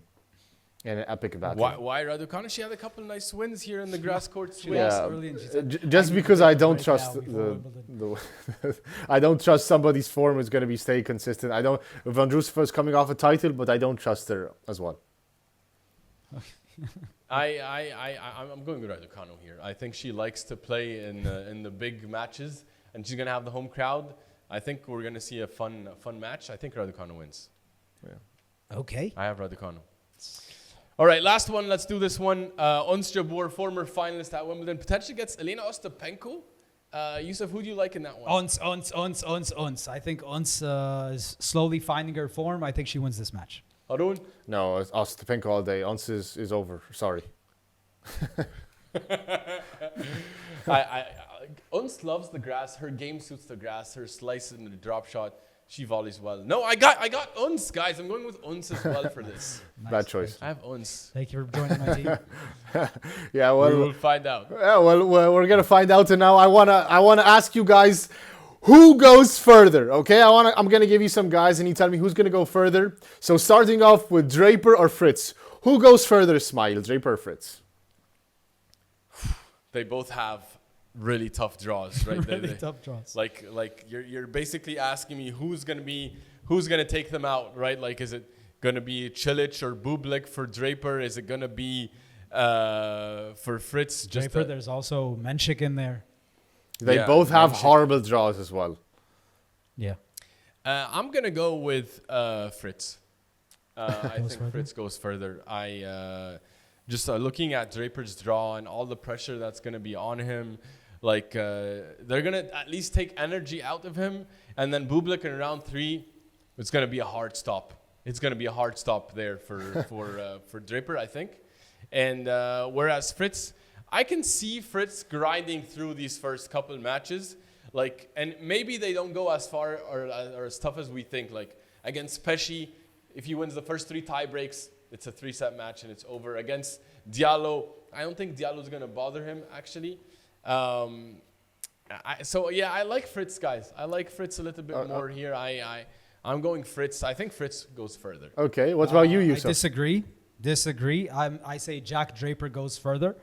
in an epic battle. Why Raducanu? She had a couple of nice wins here in the grass court swings. Yeah, just because I don't trust I don't trust somebody's form is going to be stay consistent. Vondrousova is coming off a title, but I don't trust her as well. I'm going with Raducanu here. I think she likes to play in the big matches, and she's gonna have the home crowd. I think we're gonna see a fun match. I think Raducanu wins. Yeah. Okay. I have Raducanu. All right, last one. Let's do this one. Ons Jabeur, former finalist at Wimbledon, potentially gets Elena Ostapenko. Yousef, who do you like in that one? Ons. I think Ons is slowly finding her form. I think she wins this match. Haroon? No, it's Ostapenko all day. Ons is over. Sorry. Ons loves the grass. Her game suits the grass. Her slice and the drop shot. She volleys well. No, I got Ons, guys. I'm going with Ons as well for this. Nice. Bad choice. I have Ons. Thank you for joining my team. Yeah, well, we'll find out. Yeah, well, we're gonna find out, and now I wanna ask you guys, who goes further? Okay, I'm gonna give you some guys, and you tell me who's gonna go further. So starting off with Draper or Fritz, who goes further? Ismaeel, Draper or Fritz? They both have really tough draws, right? Really tough draws. Like you're basically asking me who's gonna take them out, right? Like, is it gonna be Cilic or Bublik for Draper? Is it gonna be for Fritz? Draper, there's also Mensik in there. They both have horrible draws as well. Yeah. I'm gonna go with Fritz. I think further? Fritz goes further. Just looking at Draper's draw and all the pressure that's gonna be on him. Like, they're going to at least take energy out of him. And then Bublik in round 3, it's going to be a hard stop. It's going to be a hard stop there for Draper, I think. And whereas Fritz, I can see Fritz grinding through these first couple matches. Like, and maybe they don't go as far or as tough as we think. Like, against Pesci, if he wins the first 3 tie breaks, it's a 3-set match and it's over. Against Diallo, I don't think Diallo's going to bother him, actually. I like Fritz, guys. I like Fritz a little bit more here. I'm going Fritz. I think Fritz goes further. Okay, what about you, Yousef? I disagree. I say Jack Draper goes further.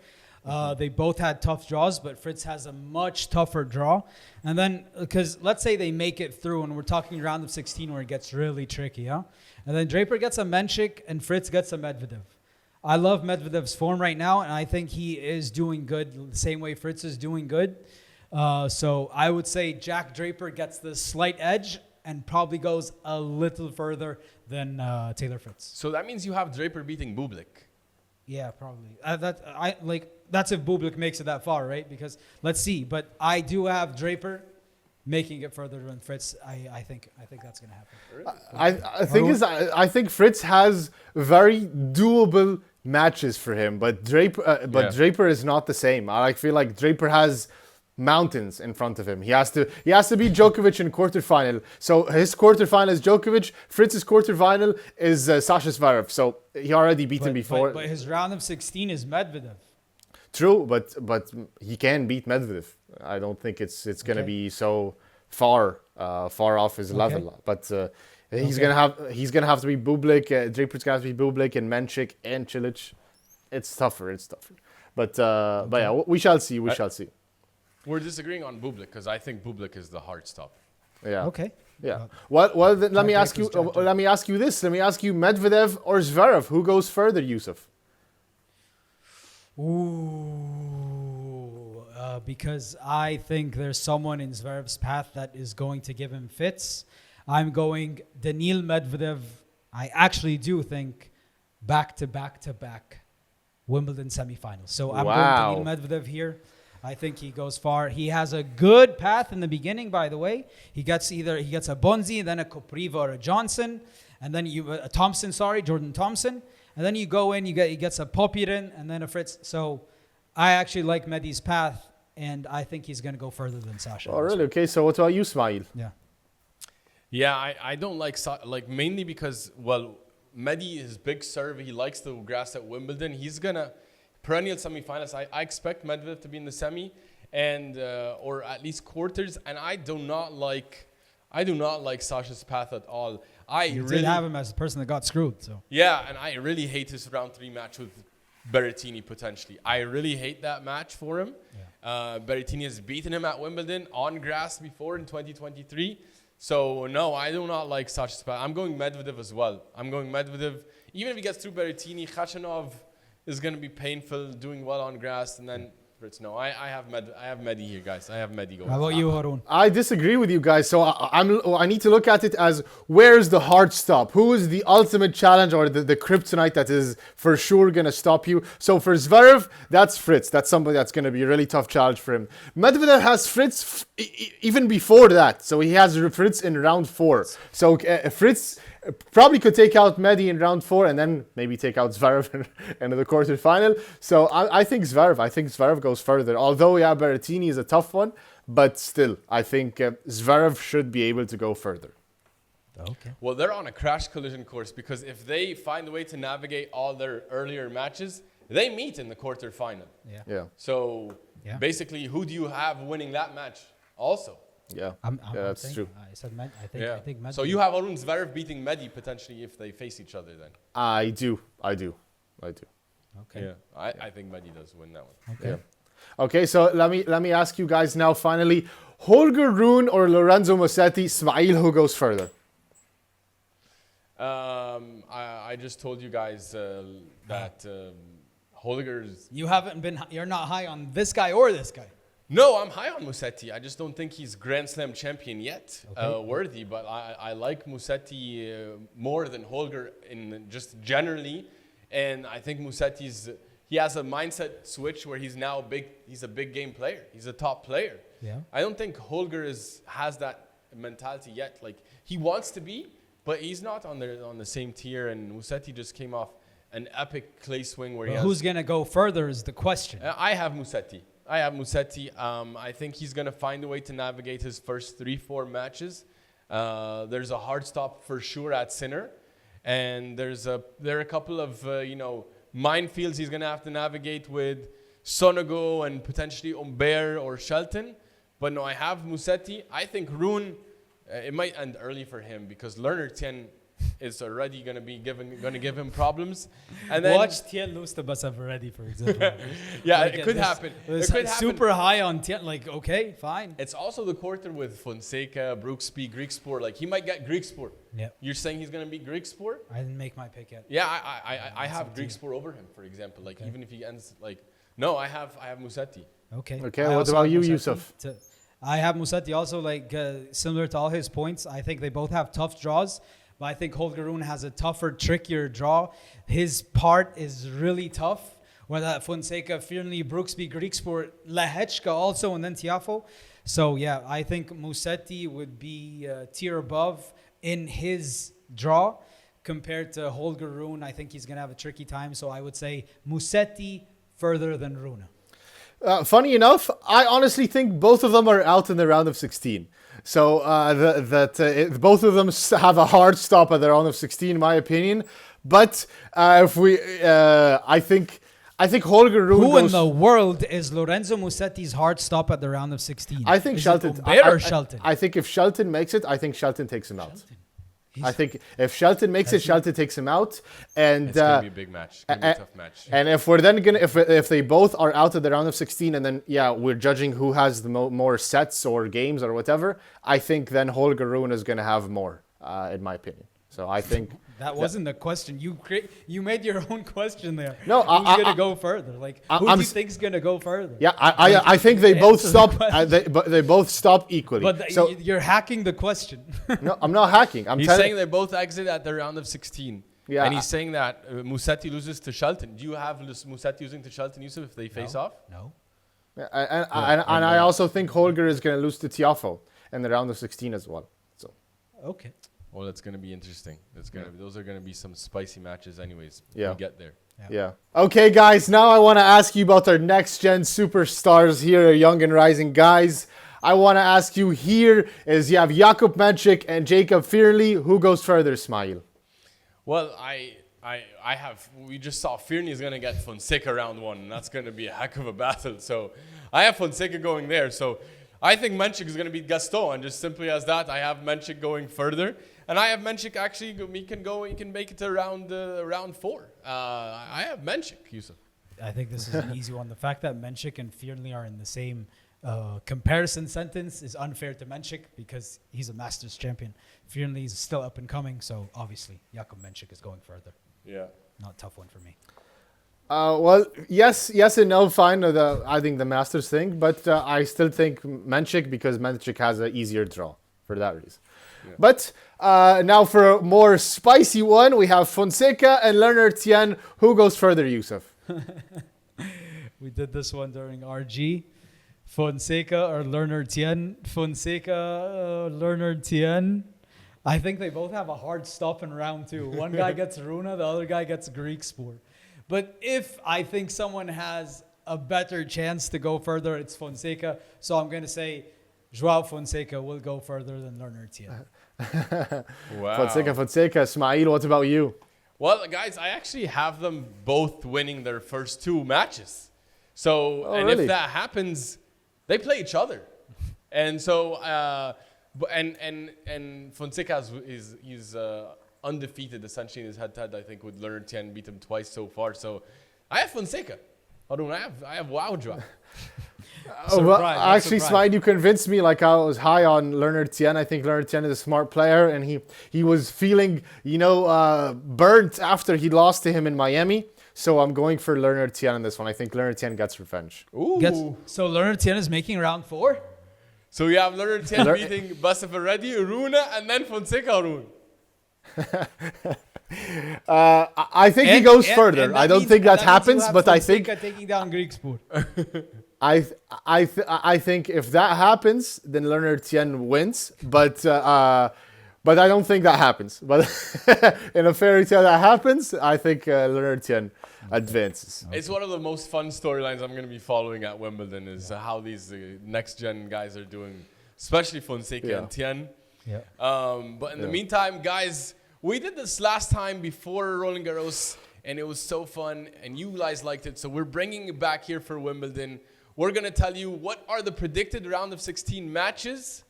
They both had tough draws, but Fritz has a much tougher draw. And then, because let's say they make it through, and we're talking round of 16 where it gets really tricky, huh? And then Draper gets a Mensik, and Fritz gets a Medvedev. I love Medvedev's form right now, and I think he is doing good the same way Fritz is doing good. So I would say Jack Draper gets the slight edge and probably goes a little further than Taylor Fritz. So that means you have Draper beating Bublik. Yeah, probably. That's if Bublik makes it that far, right? Because let's see. But I do have Draper making it further than Fritz. I think that's going to happen. I think Fritz has very doable matches for him, but Draper is not the same. I feel like Draper has mountains in front of him. He has to beat Djokovic in quarterfinal. So his quarterfinal is Djokovic. Fritz's quarterfinal is Sasha Zverev. So he already beat him before. But his round of 16 is Medvedev. True, but he can beat Medvedev. I don't think it's going to be so far off his level. But he's gonna have to be Bublik. Draper's gonna have to be Bublik and Mensik and Cilic. It's tougher. But yeah, we shall see. We're disagreeing on Bublik because I think Bublik is the hard stop. Yeah. Okay. Yeah. Well. Then let me ask you. Let me ask you this. Let me ask you: Medvedev or Zverev? Who goes further, Yousef? Because I think there's someone in Zverev's path that is going to give him fits. I'm going Daniil Medvedev. I actually do think back to back Wimbledon semifinals. So I'm going Daniil Medvedev here. I think he goes far. He has a good path in the beginning, by the way. He gets a Bonzi, then a Kopriva or a Johnson, and then Jordan Thompson. And then you go in, he gets a Popirin and then a Fritz. So I actually like Medi's path, and I think he's going to go further than Sasha. Oh, really? Okay, so what about you, Ismaeel? Yeah. Yeah, I don't like mainly because, well, Medi is big serve. He likes the grass at Wimbledon. He's gonna perennial semifinalist. I expect Medvedev to be in the semi and or at least quarters. And I do not like Sasha's path at all. You did have him as the person that got screwed. So yeah, and I really hate his round 3 match with Berrettini potentially. I really hate that match for him. Yeah. Berrettini has beaten him at Wimbledon on grass before in 2023. So, no, I do not like Sasha's path. I'm going Medvedev as well. I'm going Medvedev. Even if he gets through Berrettini, Khachanov is going to be painful, doing well on grass. And then Fritz, no, I have Medi here, guys. I have Medi going. How about you, Haroon? I disagree with you guys. So I need to look at it as where's the hard stop? Who is the ultimate challenge or the kryptonite that is for sure going to stop you? So for Zverev, that's Fritz. That's somebody that's going to be a really tough challenge for him. Medvedev has Fritz even before that. So he has Fritz in round 4. So Fritz probably could take out Medi in round 4 and then maybe take out Zverev in the quarterfinal. So I think Zverev goes further. Although, yeah, Berrettini is a tough one, but still, I think Zverev should be able to go further. Okay. Well, they're on a crash collision course because if they find a way to navigate all their earlier matches, they meet in the quarterfinal. Yeah. So basically, who do you have winning that match also? Yeah, that's true. I said I think Medvedev. So you have Haroon Zverev beating Medi potentially if they face each other then? I do. Okay. Yeah, I think Medi does win that one. Okay. Yeah. Okay, so let me ask you guys now finally, Holger Rune or Lorenzo Musetti, Ismaeel, who goes further? I just told you guys that Holger's... You're not high on this guy or this guy. No, I'm high on Musetti. I just don't think he's Grand Slam champion yet, worthy. But I like Musetti more than Holger in just generally. And I think he has a mindset switch where he's now he's a big game player. He's a top player. Yeah. I don't think Holger has that mentality yet. Like he wants to be, but he's not on the same tier. And Musetti just came off an epic clay swing where who's gonna go further is the question. I have Musetti. I think he's going to find a way to navigate his first 3-4 matches. There's a hard stop for sure at Sinner. And there are a couple of, minefields he's going to have to navigate with Sonego and potentially Humbert or Shelton. But no, I have Musetti. I think Rune, it might end early for him because Lerner Tien is already going to give him problems. And then watch Tien lose to Basav already, for example. Yeah, it could happen. It could happen. Super high on Tien. Like, okay, fine. It's also the quarter with Fonseca, Brooksby, Griekspoor. Like, he might get Griekspoor. Yeah. You're saying he's going to beat Griekspoor? I didn't make my pick yet. Yeah, I have Griekspoor over him, for example. Like, even if he ends, no, I have Musetti. Okay. Okay, what about you, Yousef? I have Musetti also, similar to all his points. I think they both have tough draws. But I think Holger Rune has a tougher, trickier draw. His part is really tough. Whether Fonseca, Fearnley, Brooksby, Griekspoor, Lehechka also, and then Tiafoe. So, yeah, I think Musetti would be a tier above in his draw compared to Holger Rune. I think he's going to have a tricky time. So, I would say Musetti further than Rune. Funny enough, I honestly think both of them are out in the round of 16. So both of them have a hard stop at the round of 16, in my opinion. But I think Holger Rune. Who in the world is Lorenzo Musetti's hard stop at the round of 16? I think Shelton. Shelton. I think if Shelton makes it, I think Shelton takes him out. I think if Shelton makes it, Shelton takes him out, and it's gonna be a big match. It's gonna be a tough match. And if we're then gonna, if they both are out at the round of 16, and then we're judging who has the more sets or games or whatever, I think then Holger Rune is gonna have more, in my opinion. So I think that wasn't the question. You made your own question there. No, who's gonna go further? Who do you think's gonna go further? Yeah, I think they both stop. They both stop equally. But so you're hacking the question. No, I'm not hacking. He's saying they both exit at the round of 16. Yeah, and he's saying that Musetti loses to Shelton. Do you have Musetti losing to Shelton, Yousef, if they face off? No. Yeah, and I also think Holger is going to lose to Tiafoe in the round of 16 as well. So. Okay. Well, that's going to be interesting. Those are going to be some spicy matches anyways. Yeah. When we get there. Yeah. Okay, guys. Now I want to ask you about our next gen superstars here, young and rising guys. I want to ask you here is you have Jakub Mensik and Jacob Fearnley. Who goes further, Ismaeel? Well, we just saw Fearnley is going to get Fonseca round 1, and that's going to be a heck of a battle. So I have Fonseca going there. So I think Mensik is going to beat Gaston, and just simply as that, I have Mensik going further. And I have Mensik actually, he can make it to round 4. I have Mensik, Yousef. I think this is an easy one. The fact that Mensik and Fearnley are in the same comparison sentence is unfair to Mensik because he's a Masters champion. Fearnley is still up and coming, so obviously Jakub Mensik is going further. Yeah. Not a tough one for me. Well, yes and no, fine. I think the Masters thing, but I still think Mensik because Mensik has an easier draw for that reason. Yeah. But now for a more spicy one, we have Fonseca and Tien. Who goes further, Yousef? We did this one during RG. Fonseca or Tien. Fonseca, Tien. I think they both have a hard stop in round 2. One guy gets Runa, the other guy gets Greek Sport. But if I think someone has a better chance to go further, it's Fonseca. So I'm going to say Joao Fonseca will go further than Tien. Wow. Fonseca. Ismaeel, what about you? Well, guys, I actually have them both winning their first 2 matches. So, really? If that happens, they play each other. And so, and Fonseca he's undefeated essentially in his head-to-head, I think, with Tien, beat him twice so far. So, I have Fonseca. Haroon, I have Wow Joao. Well, actually, Ismaeel, you convinced me. Like I was high on Tien. I think Tien is a smart player, and he was feeling, burnt after he lost to him in Miami. So I'm going for Tien on this one. I think Tien gets revenge. Ooh. So Tien is making round 4? So you have Tien beating Basafaredi, Runa, and then Fonseca, Haroon. I think he goes further. I don't think that happens, but I think taking down Greek Sport. I think if that happens, then Tien wins. But I don't think that happens. But in a fairy tale that happens, I think Tien advances. It's one of the most fun storylines I'm going to be following at Wimbledon is how these next-gen guys are doing, especially Fonseca and Tien. Yeah. But in the meantime, guys, we did this last time before Roland Garros, and it was so fun, and you guys liked it. So we're bringing it back here for Wimbledon. We're going to tell you what are the predicted round of 16 matches,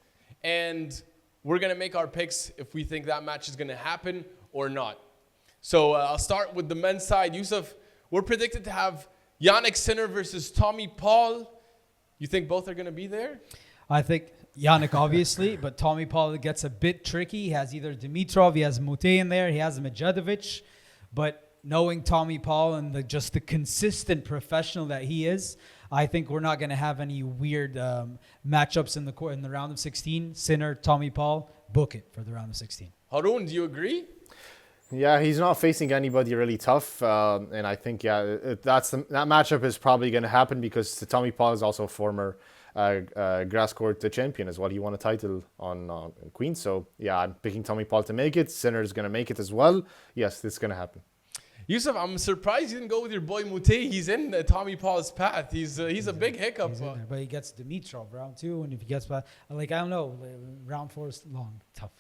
and we're going to make our picks if we think that match is going to happen or not. So I'll start with the men's side. Yousef, we're predicted to have Jannik Sinner versus Tommy Paul. You think both are going to be there? I think Jannik, obviously, but Tommy Paul gets a bit tricky. He has either Dimitrov, he has Mute in there, he has Medvedev. But knowing Tommy Paul and the consistent professional that he is, I think we're not going to have any weird matchups in the round of 16. Sinner, Tommy Paul, book it for the round of 16. Haroon, do you agree? Yeah, he's not facing anybody really tough, and I think that matchup is probably going to happen because Tommy Paul is also a former grass court champion as well. He won a title on Queen, so yeah, I'm picking Tommy Paul to make it. Sinner is going to make it as well. Yes, this is going to happen. Yousef, I'm surprised you didn't go with your boy Mute. He's in Tommy Paul's path. He's a big hiccup. But he gets Dimitrov round 2, and if he gets I don't know, round 4 is long, tough.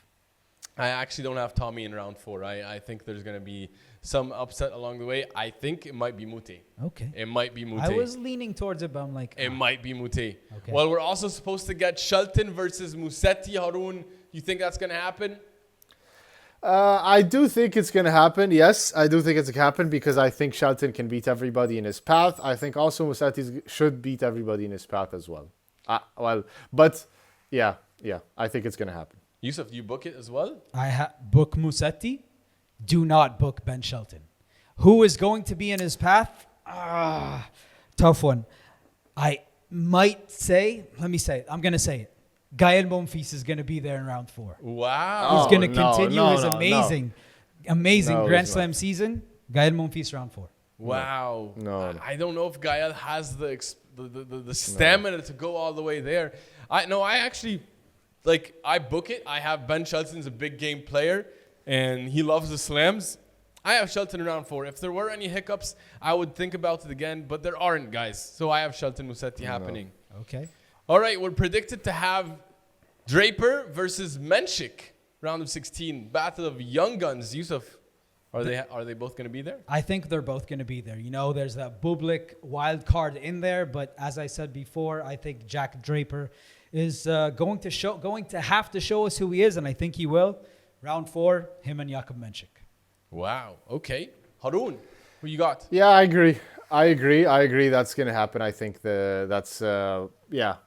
I actually don't have Tommy in round 4. I think there's going to be some upset along the way. I think it might be Mute. Okay. It might be Mute. I was leaning towards it, but I'm like... It might be Mute. Okay. Well, we're also supposed to get Shelton versus Musetti. Haroon, you think that's going to happen? I do think it's going to happen. Yes, I do think it's going to happen because I think Shelton can beat everybody in his path. I think also Musetti should beat everybody in his path as well. But yeah, I think it's going to happen. Yousef, do you book it as well? I book Musetti. Do not book Ben Shelton. Who is going to be in his path? Tough one. I might say, I'm going to say it. Gael Monfils is going to be there in round 4. Wow. He's going to continue his amazing Grand Slam season. Gael Monfils round 4. Wow. No. I don't know if Gael has the stamina to go all the way there. I book it. I have Ben Shelton's a big game player, and he loves the slams. I have Shelton in round 4. If there were any hiccups, I would think about it again, but there aren't, guys. So I have Shelton Musetti happening. Okay. All right, we're predicted to have Draper versus Mensik, round of 16. Battle of young guns. Yousef, are they both going to be there? I think they're both going to be there. You know, there's that Bublik wild card in there, but as I said before, I think Jack Draper is going to have to show us who he is, and I think he will. Round 4, him and Jakub Mensik. Wow. Okay. Haroon, who you got? Yeah, I agree. That's gonna happen. I think that's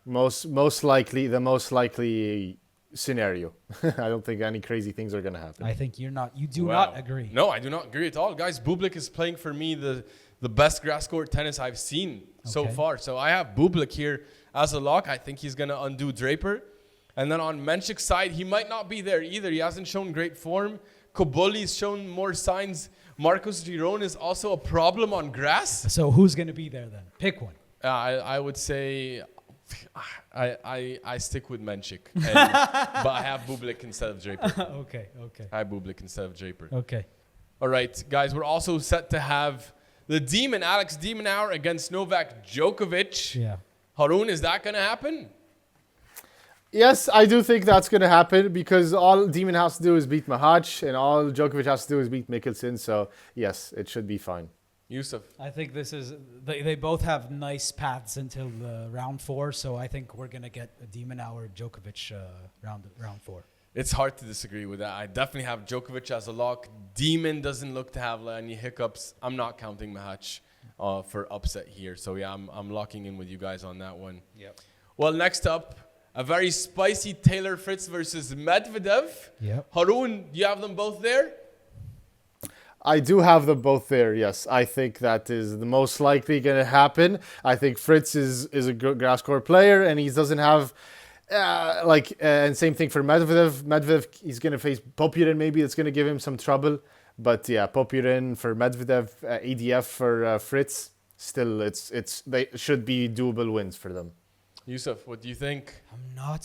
most likely the most likely scenario. I don't think any crazy things are gonna happen. I think you do not agree. No, I do not agree at all. Guys, Bublik is playing for me the best grass court tennis I've seen so far. So I have Bublik here as a lock. I think he's gonna undo Draper. And then on Mensik's side, he might not be there either. He hasn't shown great form. Koboli's shown more signs. Marcos Giron is also a problem on grass. So who's going to be there then? Pick one. I would say I stick with Mensik. But I have Bublik instead of Draper. Okay. I have Bublik instead of Draper. Okay. All right, guys, we're also set to have the Demon, Alex de Minaur, against Novak Djokovic. Yeah. Haroon, is that going to happen? Yes, I do think that's going to happen because all Demon has to do is beat Mahach and all Djokovic has to do is beat Mikkelsen. So, yes, it should be fine. Yousef. I think this is they both have nice paths until round 4, so I think we're going to get a de Minaur Djokovic round 4. It's hard to disagree with that. I definitely have Djokovic as a lock. Demon doesn't look to have any hiccups. I'm not counting Mahach for upset here. So, yeah, I'm locking in with you guys on that one. Yep. Well, next up, a very spicy Taylor Fritz versus Medvedev. Yep. Haroon, do you have them both there? I do have them both there, yes. I think that is the most likely going to happen. I think Fritz is a good grass court player and he doesn't have... and same thing for Medvedev. Medvedev, he's going to face Popyrin maybe. It's going to give him some trouble. But yeah, Popyrin for Medvedev, ADF for Fritz. Still, they should be doable wins for them. Yousef, what do you think? I'm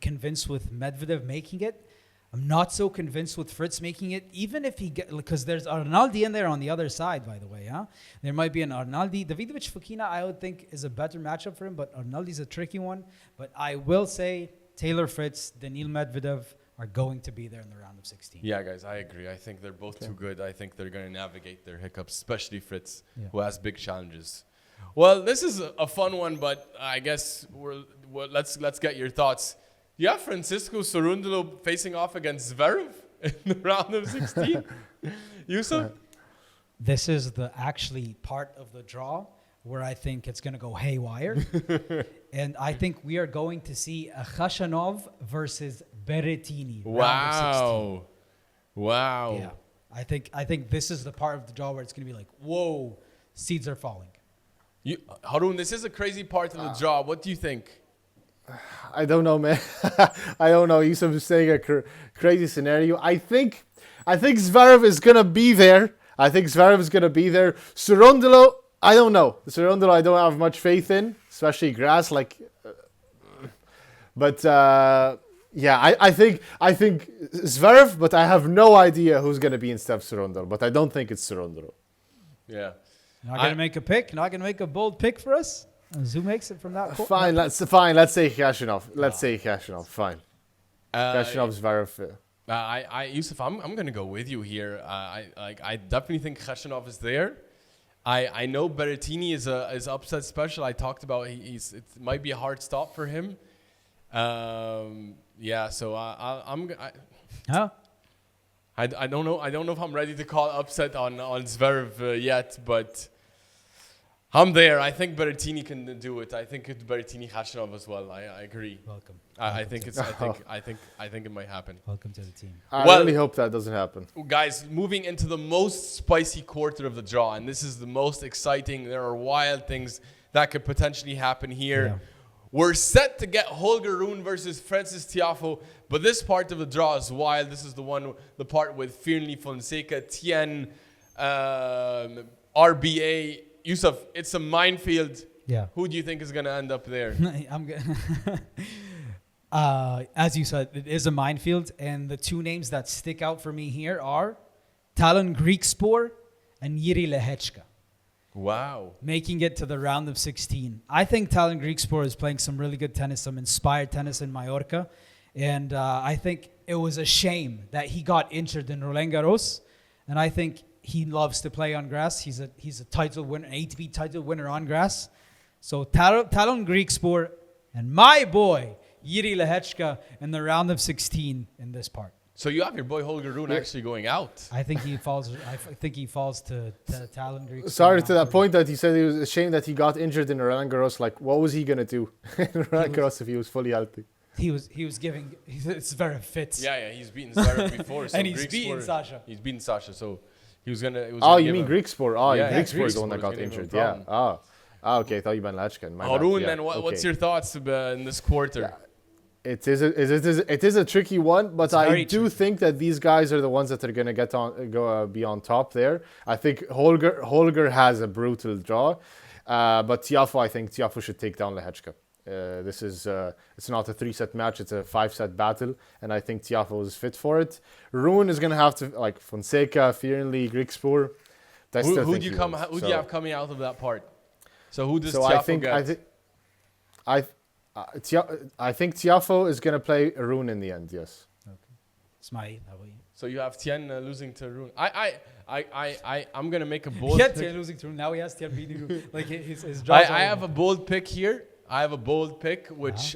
convinced with Medvedev making it. I'm not so convinced with Fritz making it, even if because there's Arnaldi in there on the other side, by the way. Huh? There might be an Arnaldi. Davidovich Fokina, I would think, is a better matchup for him, but Arnaldi's a tricky one. But I will say Taylor Fritz, Daniil Medvedev are going to be there in the round of 16. Yeah, guys, I agree. I think they're both too good. I think they're going to navigate their hiccups, especially Fritz, who has big challenges. Well, this is a fun one, but I guess let's get your thoughts. You have Francisco Cerundolo facing off against Zverev in the round of 16. Yousef? This is the actually part of the draw where I think it's going to go haywire. And I think we are going to see a Khachanov versus Berrettini. Round of 16. Wow. Yeah. I think this is the part of the draw where it's going to be like, whoa, seeds are falling. Haroon, this is a crazy part of the draw. What do you think? I don't know, man. I don't know. Yousef is saying a crazy scenario. I think Zverev is going to be there. Cerundolo, I don't know. Cerundolo, I don't have much faith in, especially grass. I think Zverev, but I have no idea who's going to be instead of Cerundolo. But I don't think it's Cerundolo. Yeah. Not going to make a pick? Not going to make a bold pick for us? Who makes it from that? Fine. Let's say Khachanov. Fine. Khachanov, Zverev. Yousef, I'm going to go with you here. I definitely think Khachanov is there. I know Berrettini is upset special. I talked about it might be a hard stop for him. So Huh? I don't know. I don't know if I'm ready to call upset on Zverev yet, but I'm there. I think Berrettini can do it. I think it's Berrettini Khachanov as well. I agree. Welcome. I think it might happen. Welcome to the team. I really hope that doesn't happen. Guys, moving into the most spicy quarter of the draw, and this is the most exciting. There are wild things that could potentially happen here. Yeah. We're set to get Holger Rune versus Francis Tiafoe, but this part of the draw is wild. This is the part with Fearnley, Fonseca, Tien, RBA. Yousef, it's a minefield. Yeah. Who do you think is going to end up there? As you said, it is a minefield, and the two names that stick out for me here are Talon Griekspoor and Jiri Lehechka. Wow. making it to the round of 16. I think Tallon Griekspoor is playing some really good tennis, some inspired tennis in Mallorca. And I think it was a shame that he got injured in Roland Garros. And I think he loves to play on grass. He's a title winner, an ATP title winner on grass. So Tallon Griekspoor and my boy, Jiří Lehečka, in the round of 16 in this part. So you have your boy Holger Rune actually going out. I think he falls. To Tallon Griekspoor. Sorry to that point that he said it was a shame that he got injured in Roland Garros. Like, what was he gonna do in Roland Garros if he was fully healthy? He was giving. It's very fit. Yeah, he's beaten Zverev before. So And he's beaten Sasha. He's beaten Sasha, so he was gonna. Oh, you mean Griekspoor? Oh, Yeah, Griekspoor is the one that Griekspoor got was gonna injured. give him a Yeah. problem. Okay. I thought you meant Lehečka. Haroon, then what's your thoughts in this quarter? Yeah. It is a tricky one, but I do think that these guys are the ones that are going to be on top there. I think Holger has a brutal draw, but I think Tiafoe should take down Lehečka. This is it's not a 3-set match; it's a 5-set battle, and I think Tiafoe is fit for it. Rune is going to have to like Fonseca, Fearnley, Griekspoor. Who do you have coming out of that part? So who does Tiafoe get? I think Tiafoe is going to play Haroon in the end. Yes. Okay. Ismaeel, how about you? So you have Tien losing to Haroon. I'm gonna make a bold. Yeah, pick. Tien losing to now he has Tien beating like his draw. I have a bold pick here. I have a bold pick, which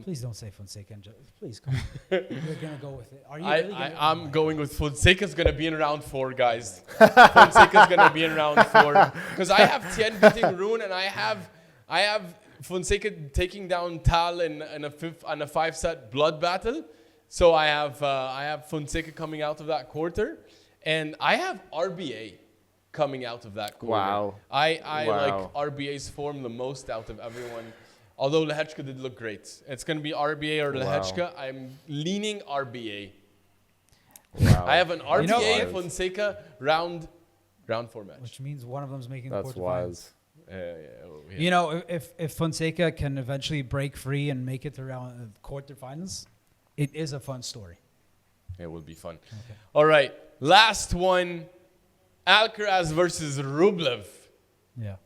Please don't say Fonseca. Please come on. You're gonna go with it. Are you really gonna I'm going with Fonseca's gonna be in round 4, guys. Fonseca's gonna be in round 4 because I have Tien beating Haroon, and I have Fonseca taking down Tal in a 5-set blood battle. So I have Fonseca coming out of that quarter, and I have RBA coming out of that quarter. Wow. I like RBA's form the most out of everyone. Although Lehečka did look great. It's going to be RBA or Lehečka. I'm leaning RBA. Wow. I have an RBA Fonseca round 4 match. Which means one of them's making That's the wild. quarterfinals. Yeah. You know, if Fonseca can eventually break free and make it to round quarterfinals, it is a fun story. It will be fun. Okay. All right. Last one. Alcaraz versus Rublev. Yeah.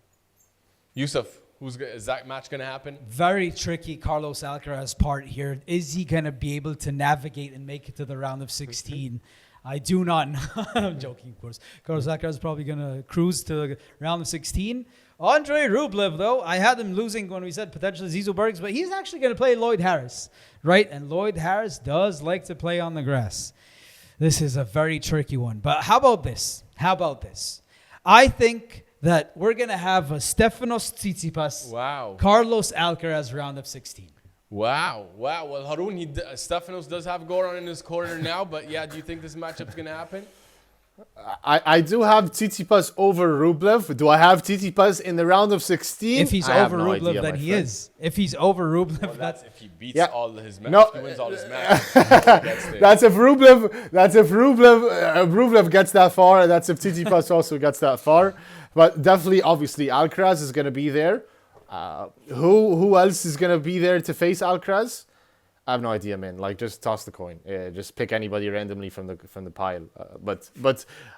Yousef, is that match going to happen? Very tricky Carlos Alcaraz part here. Is he going to be able to navigate and make it to the round of 16? I do not know. I'm joking, of course. Carlos Alcaraz is probably going to cruise to the round of 16. Andre Rublev, though, I had him losing when we said potentially Zizou Bergs, but he's actually going to play Lloyd Harris, right? And Lloyd Harris does like to play on the grass. This is a very tricky one. But how about this? I think that we're going to have a Stefanos Tsitsipas, Carlos Alcaraz round of 16. Wow. Well, Haroon, Stefanos does have Goran in his corner now, but yeah, do you think this matchup's going to happen? I do have Tsitsipas over Rublev. Do I have Tsitsipas in the round of 16? If he's over Rublev, then he is. If he's over Rublev, well, that's if he beats all his matches. No, he wins all his matches. That's if Rublev gets that far, and that's if Tsitsipas also gets that far. But definitely, obviously, Alcaraz is going to be there. Who else is going to be there to face Alcaraz? I have no idea, man. Like, just toss the coin. Just pick anybody randomly from the pile. But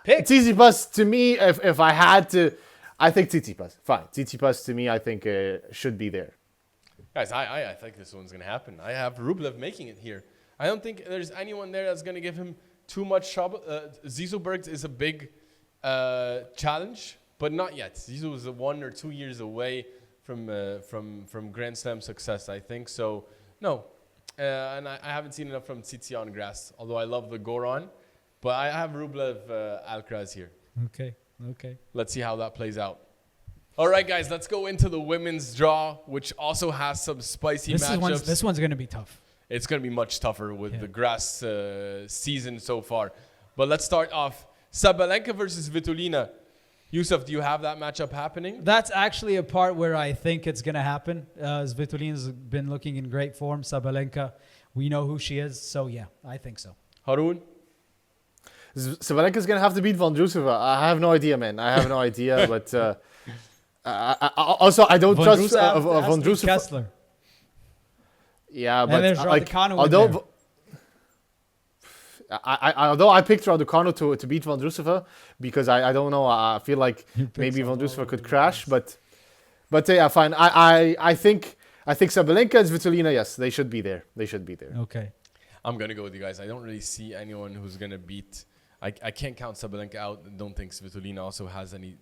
pick Tsitsipas, to me, if I had to, I think Tsitsipas. Fine. Tsitsipas, to me, I think should be there. Guys, I think this one's going to happen. I have Rublev making it here. I don't think there's anyone there that's going to give him too much trouble. Zizou Bergs is a big challenge, but not yet. Zizou is 1 or 2 years away from Grand Slam success, I think. So, no. And I haven't seen enough from Tsitsi on grass, although I love the Goran. But I have Rublev Alcaraz here. Okay. Let's see how that plays out. All right, guys, let's go into the women's draw, which also has some spicy matchups. This one's going to be tough. It's going to be much tougher with the grass season so far. But let's start off. Sabalenka versus Svitolina. Yousef, do you have that matchup happening? That's actually a part where I think it's going to happen. Svitolina's been looking in great form. Sabalenka, we know who she is. So, yeah, I think so. Haroon? Sabalenka's going to have to beat Vondrousova. I have no idea, man. I have no idea. But also, I don't trust Vondrousova. Kessler. Yeah, but and there's like, Raducanu although although I picked Raducanu to beat Vondrousova because I don't know. I feel like maybe Vondrousova could crash, but yeah, fine. I think Sabalenka and Svitolina, yes, they should be there. They should be there. Okay. I'm going to go with you guys. I don't really see anyone who's going to beat. I can't count Sabalenka out. I don't think Svitolina also has any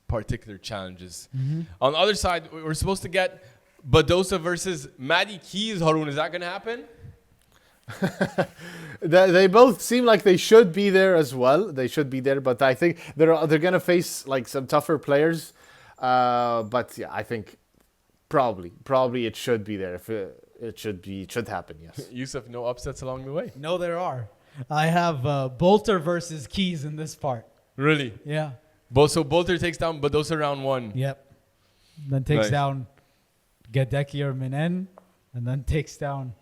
particular challenges. On the other side, we're supposed to get Badosa versus Maddie Keys. Haroon, is that going to happen? They both seem like they should be there as well. They should be there, but I think they're going to face like some tougher players. But yeah, I think probably it should be there. If it should happen. Yes. Yousef, no upsets along the way. No, there are. I have Bolter versus Keys in this part. Really? Yeah. So Bolter takes down Badosa round 1. Yep. Then takes Nice. down Gadecki or Minen, and then takes down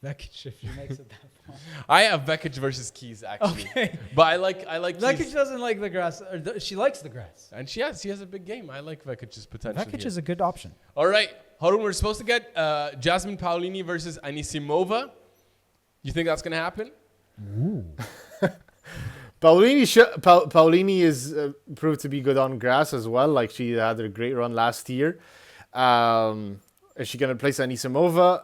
Vekic if she makes it that far. I have Vekic versus Keys actually. Okay. But I like Vekic Keys. doesn't like the grass. Or she likes the grass. And she has a big game. I like Vekic's potential. Vekic here. is a good option. All right, Haroon, we're supposed to get Jasmine Paolini versus Anisimova. You think that's going to happen? Ooh. Paolini is proved to be good on grass as well. Like she had a great run last year. Is she gonna place Anisimova?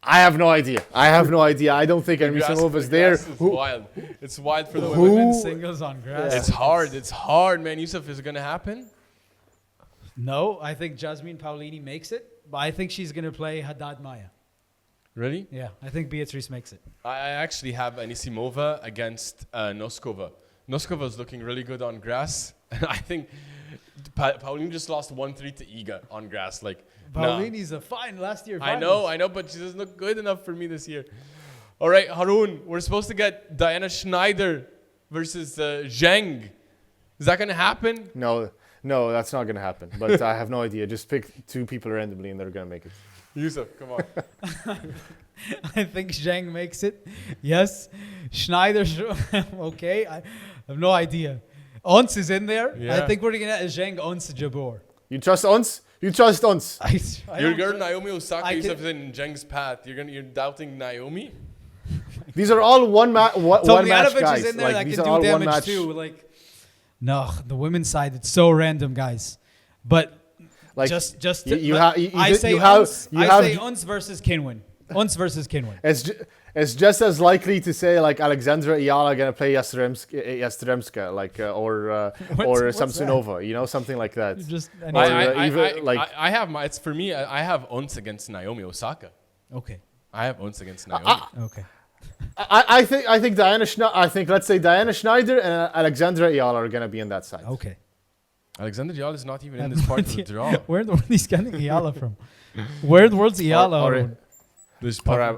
I have no idea. I don't think Anisimova is there. It's wild. It's wild for the women. Women's singles on grass. It's hard. It's hard, man. Yousef, is it going to happen? No, I think Jasmine Paolini makes it, but I think she's going to play Haddad Maya. Really? Yeah, I think Beatrice makes it. I actually have Anisimova against Noskova. Noskova is looking really good on grass. I think Paolini just lost 1-3 to Iga on grass. Like, Paolini's a fine last year. I know, but she doesn't look good enough for me this year. All right, Haroon, we're supposed to get Diana Schneider versus Zheng. Is that going to happen? No, that's not gonna happen. But I have no idea. Just pick 2 people randomly and they're gonna make it. Yousef, come on. I think Zheng makes it. Yes. Schneider, okay. I have no idea. Ons is in there. Yeah. I think we're going to get a Zheng Ons Jabor. You trust Ons? You trust Ons? Your girl Naomi Osaka, I Yousef is in Zheng's path. You're doubting Naomi? These are all one match Tomljanovic is guys. in there that these can are all do one damage match. too. Like, no, the women's side, it's so random, guys. But Like just I say Ons versus Kinwin. Ons versus Kinwin. It's just as likely to say like Alexandra Ayala gonna play Yastremska like or what's Samsonova, you know, something like that. I have my. It's for me. I have Ons against Naomi Osaka. Okay. I have Ons against Naomi. Okay. I think let's say Diana Schneider and Alexandra Ayala are gonna be on that side. Okay. Alexander Ayala is not even in this part of the draw. Where are these getting Ayala from? Where's Ayala? Or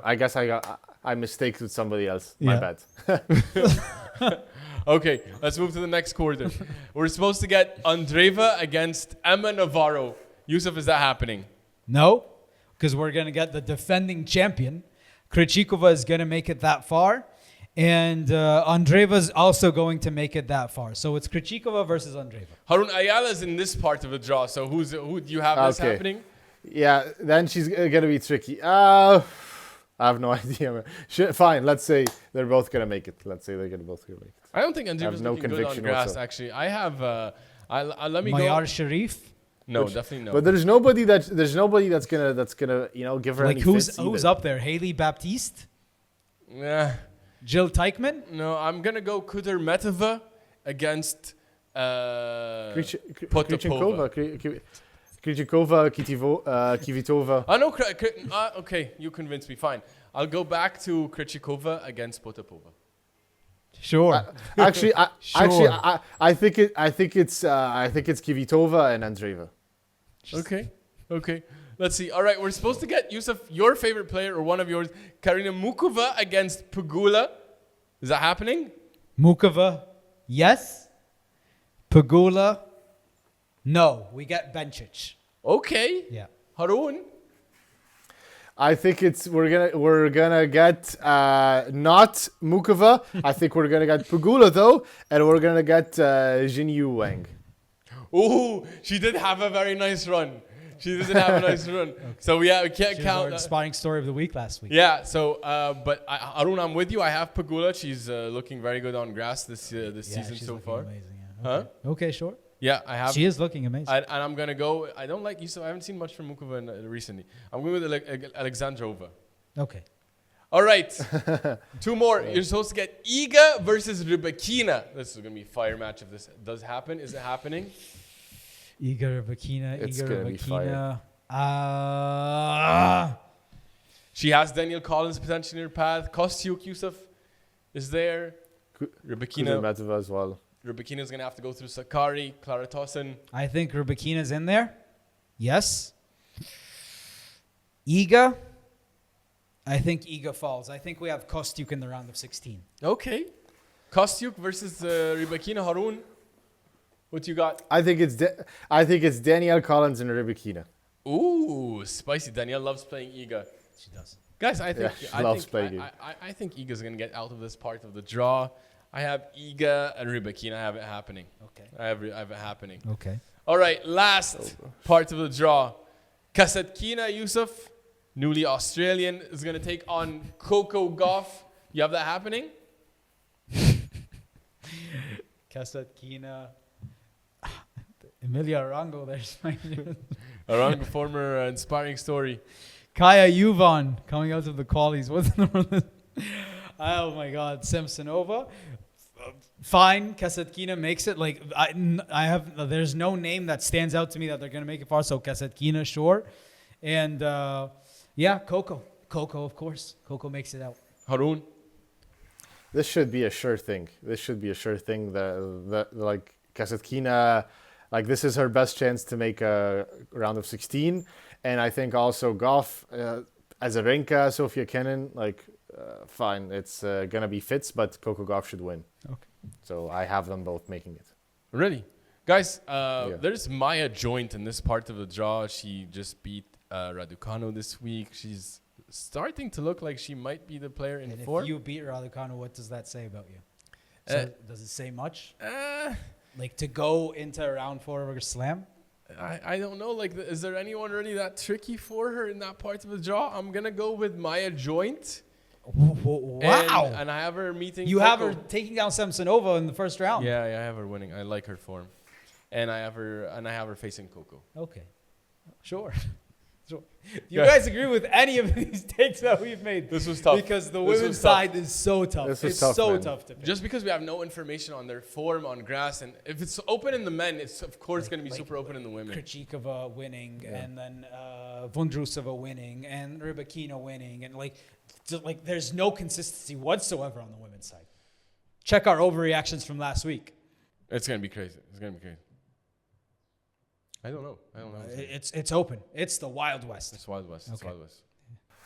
I guess I mistaked with somebody else. My bad. Okay, let's move to the next quarter. We're supposed to get Andreeva against Emma Navarro. Yousef, is that happening? No, because we're going to get the defending champion. Krejcikova is going to make it that far. And Andreeva's also going to make it that far. So it's Krejcikova versus Andreeva. Haroon, Ayala's in this part of the draw. So who do you have this happening? Yeah, then she's going to be tricky. I have no idea. Man. Fine, let's say they're both going to make it. Let's say they're both going to make it. I don't think Andreeva's no looking good on grass, whatsoever. actually. I have... let me Mayar go... Sharif? No, definitely no. But there's nobody that's gonna give her Like any who's fits up there? Haley Baptiste? Yeah. Jill Teichmann? No, I'm going to go Kudermetova against Potapova. Krejcikova, Kvitova. Oh, no, okay, you convinced me. Fine. I'll go back to Krejcikova against Potapova. Sure. I think it's Kvitova and Andreeva. Okay. Let's see. All right, we're supposed to get Yousef, your favorite player or one of yours, Karina Mukova against Pegula. Is that happening? Mukova, yes. Pegula, no. We get Bencic. Okay. Yeah. Haroon? I think we're gonna get not Mukova. I think we're gonna get Pegula though, and we're gonna get Jinyu Wang. Ooh, she did have a very nice run. She doesn't have a nice run. So we can't She was our count. inspiring story of the week last week. Yeah. So, but Haroon, I'm with you. I have Pegula. She's looking very good on grass this season she's so looking far. amazing. Yeah. Huh? Okay, sure. Yeah, I have. She is looking amazing. And I'm gonna go. I don't like Yousef. I haven't seen much from Mukova recently. I'm going with Alexandrova. Okay. All right, 2 more. You're supposed to get Iga versus Rybakina. This is gonna be a fire match if this does happen. Is it happening? Iga Rybakina. It's Iga gonna be fire. Rybakina. She has Daniel Collins potentially in her path. Kostyuk, Yousef is there. Rybakina. Medvedev as well. Rybakina's gonna have to go through Sakari, Clara Tauson. I think Rybakina's in there. Yes. Iga. I think Iga falls. I think we have Kostyuk in the round of 16. Okay. Kostyuk versus Rybakina. Haroon, what you got? I think it's Danielle Collins and Rybakina. Ooh, spicy. Danielle loves playing Iga. She does. Guys, I think she loves playing I think Iga's gonna get out of this part of the draw. I have Iga and Rybakina. I have it happening. Okay. I have it happening. Okay. All right, last part of the draw. Kasatkina Yousef, newly Australian, is gonna take on Coco Gauff. You have that happening? Kasatkina. Emilia Arango, there's my Around the former inspiring story. Kaya Juvan coming out of the qualies. What's the number? Oh my God, Samsonova. Fine, Kasatkina makes it. Like I have, there's no name that stands out to me that they're gonna make it far. So Kasatkina, sure, and yeah, Coco, of course, Coco makes it out. Haroon, This should be a sure thing. That like Kasatkina, like this is her best chance to make a round of 16, and I think also Gauff, Azarenka, Sofia Kenin, like. Fine, it's gonna be Fitz, but Coco Gauff should win. Okay. So I have them both making it. really? Guys, there's Maya Joint in this part of the draw. She just beat Raducanu this week. She's starting to look like she might be the player in And form. if you beat Raducanu, what does that say about you? So does it say much? Like to go into round 4 of a slam? I don't know. Like, is there anyone really that tricky for her in that part of the draw? I'm gonna go with Maya Joint. Wow! And I have her meeting. You have her Coco. taking down Samsonova in the first round. Yeah, I have her winning. I like her form, and I have her facing Coco. Okay. Sure. Do you guys agree with any of these takes that we've made? This was tough. Because the This women's was tough. side is so tough. This was It's tough, so man. tough to pick. Just because we have no information on their form on grass, and if it's open in the men, it's of course going to be super open in the women. Krejcikova winning, and then Vondrousova winning, and Rybakina winning, and like there's no consistency whatsoever on the women's side. Check our overreactions from last week. It's going to be crazy. I don't know. It's open. It's the Wild West. It's Wild West. It's Okay. Wild West.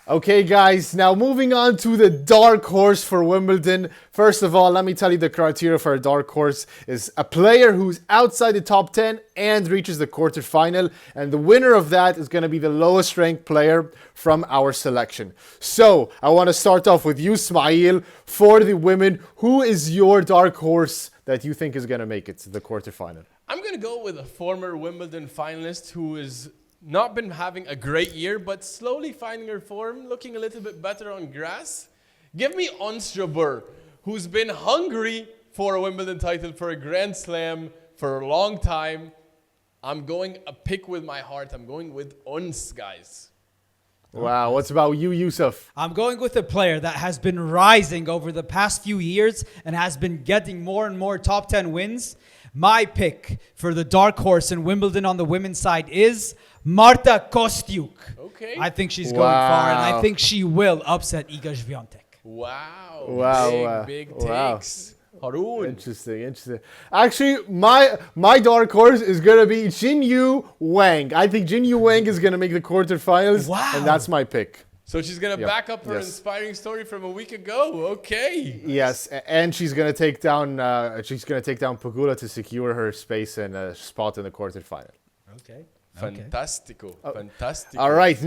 Okay, guys, now moving on to the dark horse for Wimbledon. First of all, let me tell you the criteria for a dark horse is a player who's outside the top 10 and reaches the quarterfinal. And the winner of that is going to be the lowest ranked player from our selection. So I want to start off with you, Ismaeel. For the women, who is your dark horse that you think is going to make it to the quarterfinal? I'm going to go with a former Wimbledon finalist who has not been having a great year, but slowly finding her form, looking a little bit better on grass. Give me Onstrabur, who's been hungry for a Wimbledon title, for a Grand Slam for a long time. I'm going a pick with my heart. I'm going with Ons, guys. Wow, what's about you, Yousef? I'm going with a player that has been rising over the past few years and has been getting more and more top 10 wins. My pick for the dark horse in Wimbledon on the women's side is Marta Kostyuk. Okay. I think she's going far, and I Wow. think she will upset Iga Swiatek. Wow. Wow, Big wow. takes. Haroon. Interesting. Actually, my dark horse is gonna be Jinyu Wang. I think Jinyu Wang is gonna make the quarterfinals, Wow. and that's my pick. So she's going to back up her Yes. inspiring story from a week ago. Okay. Yes, and she's gonna take down Pegula to secure her space and a spot in the quarterfinal. Okay. Fantastico. Fantastico. All right,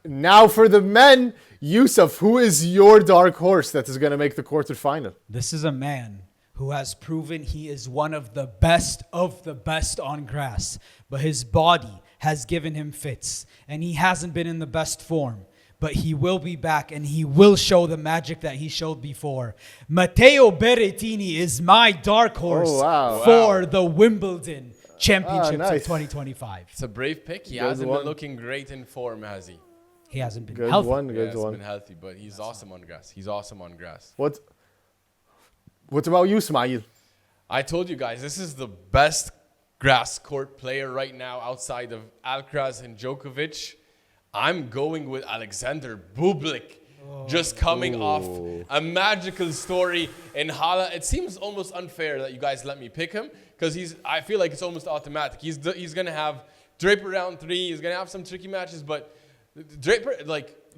now for the men, Yousef, who is your dark horse that is gonna make the quarterfinal? This is a man who has proven he is one of the best on grass, but his body has given him fits, and he hasn't been in the best form. But he will be back, and he will show the magic that he showed before. Matteo Berrettini is my dark horse for the Wimbledon Championships of 2025. It's a brave pick. He hasn't been looking great in form, has he? He hasn't been Good healthy. one, He good hasn't one. been healthy, but he's awesome on grass. He's awesome on grass. What about you, Ismaeel? I told you guys, this is the best grass court player right now outside of Alcaraz and Djokovic. I'm going with Alexander Bublik. Just coming off a magical story in Hala. It seems almost unfair that you guys let me pick him because I feel like it's almost automatic. He's going to have Draper round 3. He's going to have some tricky matches, but Draper,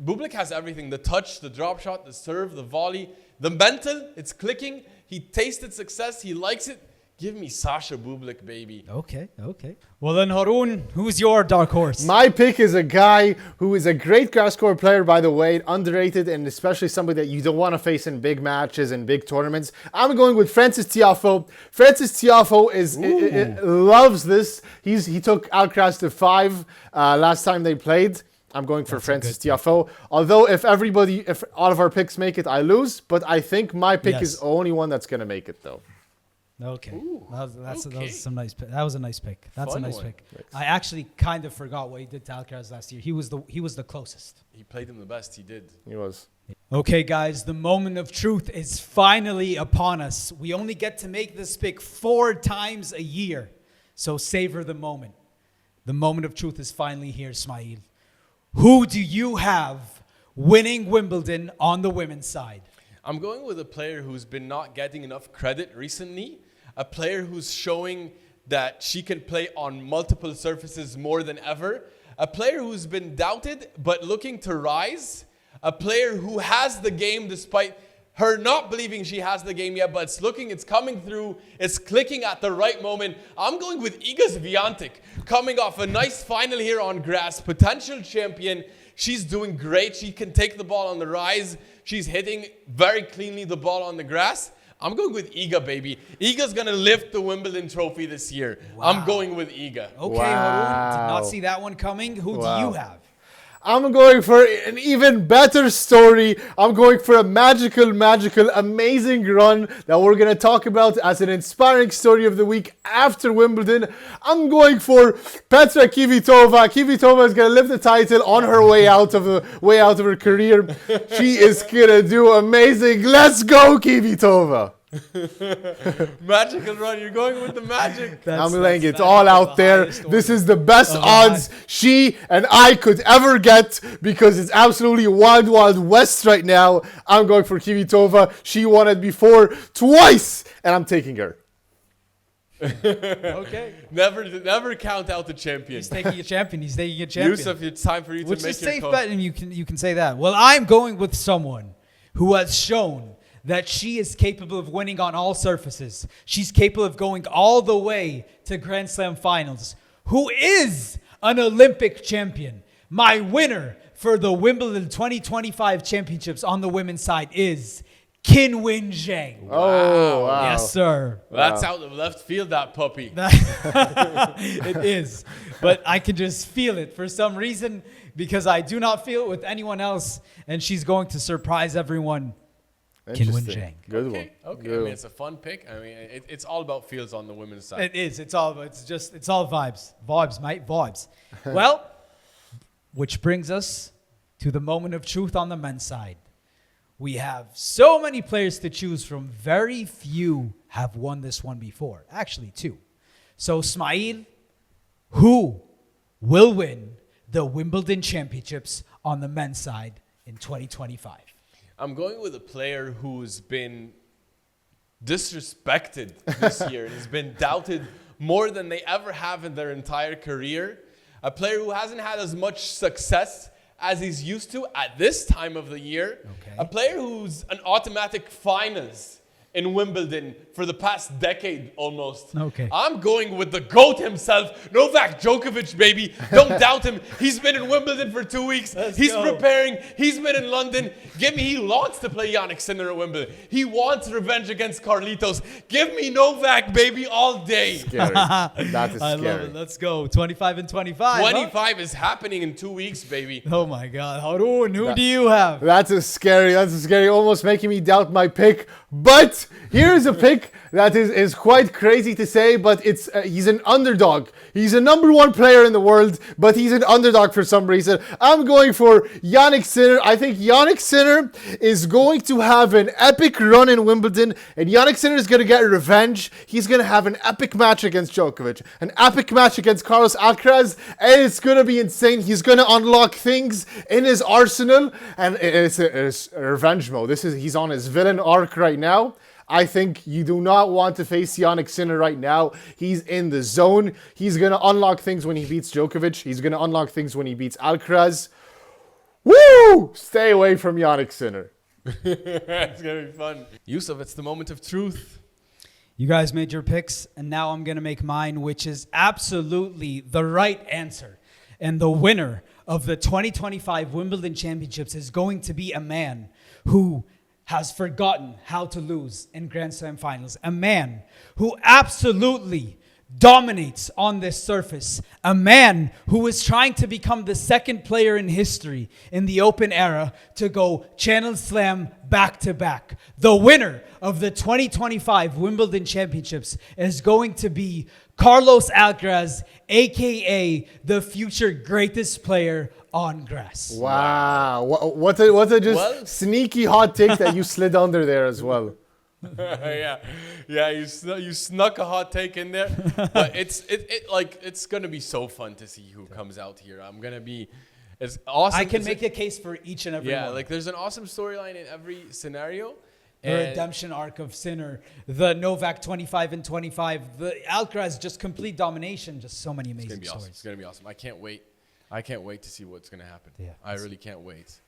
Bublik has everything. The touch, the drop shot, the serve, the volley, the mental, it's clicking. He tasted success. He likes it. Give me Sasha Bublik, baby. Okay. Well then, Haroon, who's your dark horse? My pick is a guy who is a great grass court player, by the way, underrated, and especially somebody that you don't want to face in big matches and big tournaments. I'm going with Frances Tiafoe. Frances Tiafoe loves this. He took Alcaraz to 5 last time they played. I'm going for Frances Tiafoe. Although if all of our picks make it, I lose. But I think my pick is the only one that's going to make it, though. Okay. Ooh, That was some nice pick. That was a nice pick. That's Fun a nice one. pick. I actually kind of forgot what he did to Alcaraz last year. He was the closest. He played him the best. He did. He was. Okay, guys, the moment of truth is finally upon us. We only get to make this pick 4 times a year. So savor the moment. The moment of truth is finally here, Ismaeel. Who do you have winning Wimbledon on the women's side? I'm going with a player who's been not getting enough credit recently. A player who's showing that she can play on multiple surfaces more than ever. A player who's been doubted but looking to rise. A player who has the game despite her not believing she has the game yet, but it's coming through, it's clicking at the right moment. I'm going with Iga Swiatek, coming off a nice final here on grass, potential champion. She's doing great. She can take the ball on the rise. She's hitting very cleanly the ball on the grass. I'm going with Iga, baby. Iga's going to lift the Wimbledon trophy this year. Wow. I'm going with Iga. Okay, Haroon, did not see that one coming. Who do you have? I'm going for an even better story. I'm going for a magical, amazing run that we're going to talk about as an inspiring story of the week after Wimbledon. I'm going for Petra Kvitova. Kvitova is going to lift the title on her way out of her career. She is going to do amazing. Let's go, Kvitova. Magical run. You're going with the magic. I'm laying it all out there. This is the best odds she and I could ever get because it's absolutely wild west right now. I'm going for Kvitova. She won it before twice, and I'm taking her. Okay. Never count out the champion. He's taking a champion. Yousef, it's time for you to Which make is your safe call. bet, and you can say that. Well, I'm going with someone who has shown that she is capable of winning on all surfaces. She's capable of going all the way to Grand Slam finals. Who is an Olympic champion? My winner for the Wimbledon 2025 championships on the women's side is Qinwen Zheng. Oh, wow. Yes, sir. That's out of left field, that puppy. It is. But I can just feel it for some reason because I do not feel it with anyone else. And she's going to surprise everyone. Qinwen Zheng. Good Okay. one. I mean, it's a fun pick. I mean, it's all about fields on the women's side. It is. It's all vibes. Vibes, mate. Vibes. Well, which brings us to the moment of truth on the men's side. We have so many players to choose from. Very few have won this one before. Actually, 2. So, Ismaeel, who will win the Wimbledon Championships on the men's side in 2025? I'm going with a player who's been disrespected this year and has been doubted more than they ever have in their entire career. A player who hasn't had as much success as he's used to at this time of the year. Okay. A player who's an automatic finals in Wimbledon for the past decade almost. Okay. I'm going with the GOAT himself, Novak Djokovic, baby. Don't doubt him. He's been in Wimbledon for 2 weeks. He's preparing. He's been in London. He wants to play Jannik Sinner at Wimbledon. He wants revenge against Carlitos. Give me Novak, baby, all day. Scary. That is I scary. love it. Let's go. 25 and 25. 25 is happening in 2 weeks, baby. Huh? Oh my God. Haroon, who do you have? That's a scary, almost making me doubt my pick. But here's a pick that is quite crazy to say, but he's an underdog. He's a number 1 player in the world, but he's an underdog for some reason. I'm going for Jannik Sinner. I think Jannik Sinner is going to have an epic run in Wimbledon, and Jannik Sinner is going to get revenge. He's going to have an epic match against Djokovic, an epic match against Carlos Alcaraz, and it's going to be insane. He's going to unlock things in his arsenal, and it's a revenge mode. He's on his villain arc right now. I think you do not want to face Jannik Sinner right now. He's in the zone. He's going to unlock things when he beats Djokovic. He's going to unlock things when he beats Alcaraz. Woo! Stay away from Jannik Sinner. It's going to be fun. Yousef, it's the moment of truth. You guys made your picks, and now I'm going to make mine, which is absolutely the right answer. And the winner of the 2025 Wimbledon Championships is going to be a man who has forgotten how to lose in Grand Slam finals. A man who absolutely dominates on this surface. A man who is trying to become the second player in history in the Open era to go Channel Slam back-to-back. The winner of the 2025 Wimbledon Championships is going to be Carlos Alcaraz, a.k.a. the future greatest player on grass. Wow. What a sneaky hot take that you slid under there as well. yeah, you snuck a hot take in there, but it's gonna be so fun to see who comes out here. It's awesome. I can make a case for each and every one. Yeah, like there's an awesome storyline in every scenario. The redemption arc of Sinner, the Novak 25 and 25, the Alcaraz just complete domination, just so many amazing stories. Awesome. It's gonna be awesome. I can't wait to see what's gonna happen. Yeah, I really can't wait.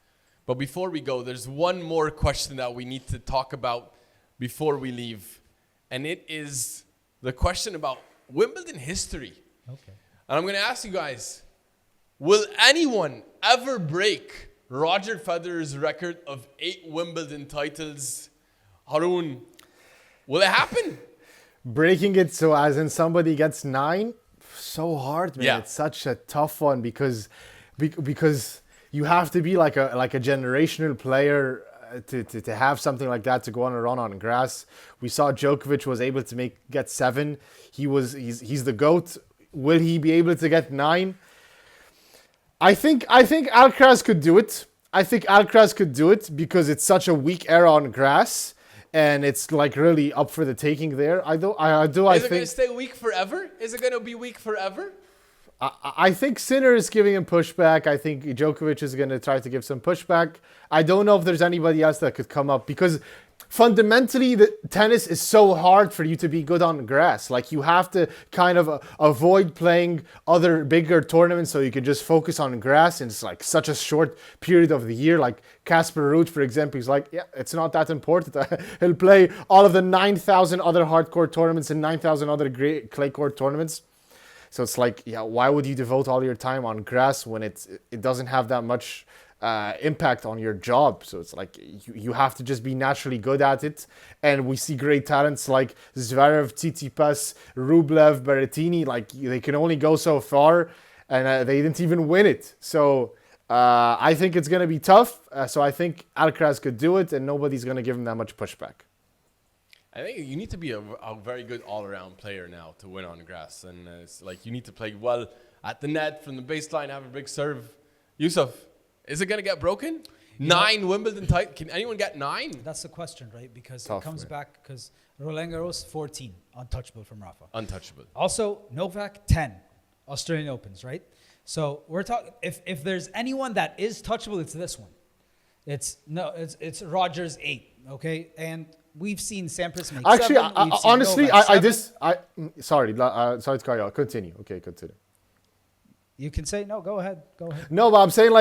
But before we go, there's one more question that we need to talk about before we leave, and it is the question about Wimbledon history. Okay. And I'm going to ask you guys, will anyone ever break Roger Federer's record of 8 Wimbledon titles? Haroon, will it happen? Breaking it so as in somebody gets 9? So hard, man. Yeah. It's such a tough one because you have to be like a generational player to have something like that to go on a run on grass. We saw Djokovic was able to get 7. He's the GOAT. Will he be able to get 9? I think Alcaraz could do it. I think Alcaraz could do it because it's such a weak era on grass, and it's like really up for the taking there. I think. Is it going to stay weak forever? Is it going to be weak forever? I think Sinner is giving him pushback. I think Djokovic is going to try to give some pushback. I don't know if there's anybody else that could come up because fundamentally the tennis is so hard for you to be good on grass. Like you have to kind of avoid playing other bigger tournaments so you can just focus on grass. And it's like such a short period of the year. Like Casper Ruud, for example, he's like, yeah, it's not that important. He'll play all of the 9,000 other hardcore tournaments and 9,000 other great clay court tournaments. So it's like, yeah, why would you devote all your time on grass when it doesn't have that much impact on your job? So it's like you have to just be naturally good at it. And we see great talents like Zverev, Tsitsipas, Rublev, Berrettini. Like they can only go so far, and they didn't even win it. So I think it's going to be tough. So I think Alcaraz could do it, and nobody's going to give him that much pushback. I think you need to be a very good all-around player now to win on grass. And it's like you need to play well at the net, from the baseline, have a big serve. Yousef, is it going to get broken? 9 Wimbledon titles? Can anyone get 9? That's the question, right? Because Tough, it comes man. back because Roland Garros, 14, untouchable from Rafa. Untouchable. Also, Novak, 10, Australian Opens, right? So we're talking, if there's anyone that is touchable, it's this one. It's Roger's 8, okay? And we've seen Sampras make Actually, 7. We've seen honestly, Novak sorry to cut you off. Continue. Okay, continue. You can say no. Go ahead. No, but I'm saying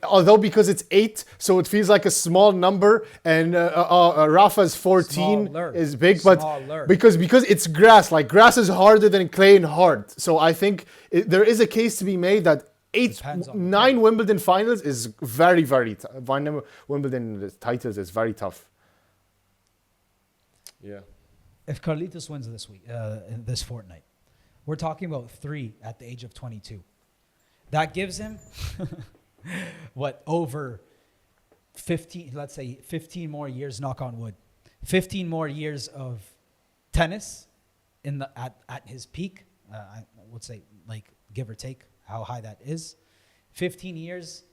although because it's 8, so it feels like a small number, and Rafa's 14 Smaller. is big, Smaller. but because it's grass, like grass is harder than clay and hard. So I think there is a case to be made that Depends on 9 Wimbledon finals is very, very tough. Wimbledon titles is very tough. Yeah. If Carlitos wins this week, in this fortnight, we're talking about 3 at the age of 22. That gives him over 15, let's say 15 more years, knock on wood, 15 more years of tennis at his peak. I would say, like, give or take how high that is. 15 years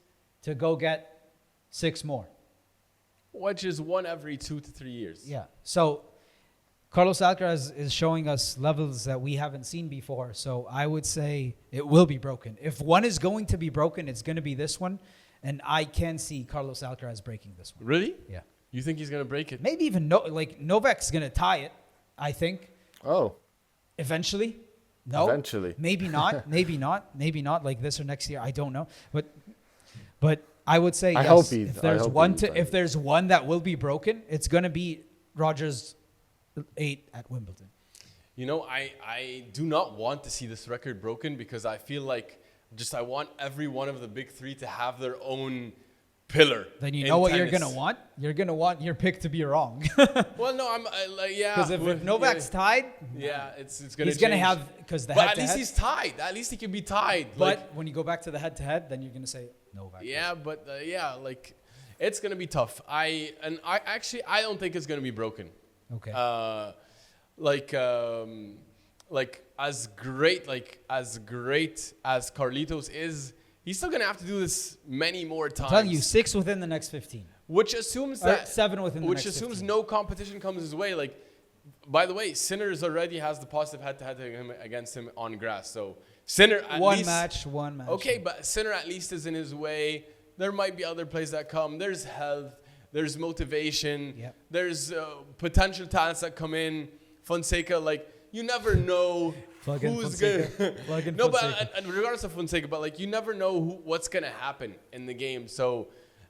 to go get 6 more. Which is one every 2 to 3 years. Yeah. So Carlos Alcaraz is showing us levels that we haven't seen before. So I would say it will be broken. If one is going to be broken, it's going to be this one. And I can see Carlos Alcaraz breaking this one. Really? Yeah. You think he's going to break it? Maybe even Novak's going to tie it, I think. Oh. Eventually. No. Eventually. Maybe not. Maybe not. Maybe not like this or next year. I don't know. But I would say yes. If there's one that will be broken, it's going to be Roger's 8 at Wimbledon. You know, I do not want to see this record broken because I feel like I want every one of the big 3 to have their own pillar. Then you know what you're going to want? You're going to want your pick to be wrong. Well, no, yeah. Because if Novak's tied, yeah, it's going to he's going to have, because but at least he's tied. At least he can be tied. But when you go back to the head-to-head, then you're going to say Novak. Yeah, but it's going to be tough. I don't think it's going to be broken. Okay. As great as Carlitos is, he's still gonna have to do this many more times. I'm telling you, 6 within the next 15. Which assumes that 7 within the next 15. Which assumes no competition comes his way. Like, by the way, Sinner's already has the positive head-to-head against him on grass. So Sinner at least one match. Okay, but Sinner at least is in his way. There might be other plays that come. There's health. There's motivation. Yep. There's potential talents that come in. Fonseca, you never know who's going to... No, but and regardless of Fonseca, but you never know what's going to happen in the game. So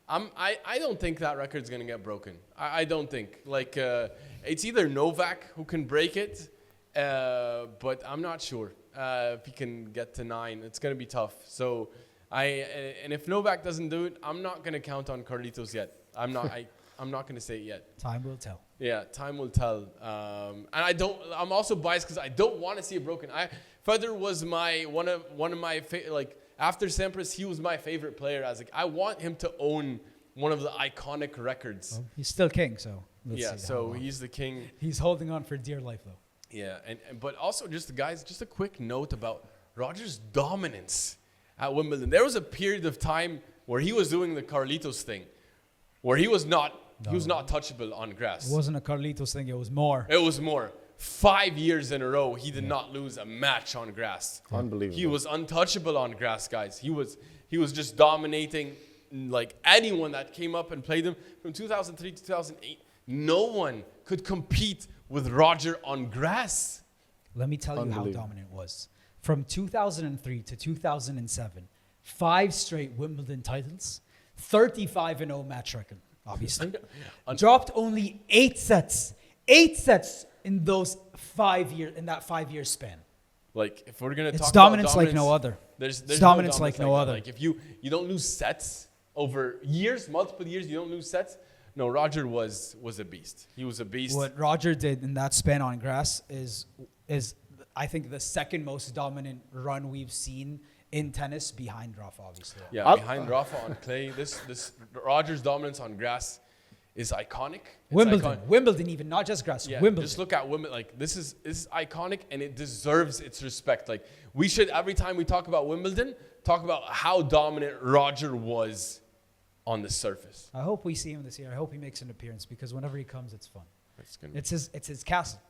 I don't think that record's going to get broken. I don't think. It's either Novak who can break it, but I'm not sure if he can get to 9. It's going to be tough. So and if Novak doesn't do it, I'm not going to count on Carlitos yet. I'm not going to say it yet. Time will tell. Yeah, time will tell. And I'm also biased because I don't want to see it broken. Federer was one of my after Sampras, he was my favorite player. I want him to own one of the iconic records. Well, he's still king, so he's the king. He's holding on for dear life, though. Yeah, but also just a quick note about Roger's dominance at Wimbledon. There was a period of time where he was doing the Carlitos thing, where he was not touchable on grass. It wasn't a Carlitos thing, it was more. It was more. 5 years in a row, he did not lose a match on grass. Unbelievable. He was untouchable on grass, guys. He was just dominating anyone that came up and played him. From 2003 to 2008, no one could compete with Roger on grass. Let me tell you how dominant it was. From 2003 to 2007, 5 straight Wimbledon titles, 35-0 match record, obviously. Dropped only 8 sets. 8 sets in those 5 years, in that 5-year span. If we're gonna talk dominance about like no other. There's dominance like no other. If you don't lose sets over years, multiple years, you don't lose sets. No, Roger was a beast. He was a beast. What Roger did in that span on grass is I think the second most dominant run we've seen in tennis, behind Rafa, obviously. Yeah, behind Rafa on clay. This Roger's dominance on grass is iconic. Wimbledon, even not just grass. Yeah, Wimbledon. just look at Wimbledon. This is iconic, and it deserves its respect. We should, every time we talk about Wimbledon, talk about how dominant Roger was on the surface. I hope we see him this year. I hope he makes an appearance, because whenever he comes, it's fun. It's his castle.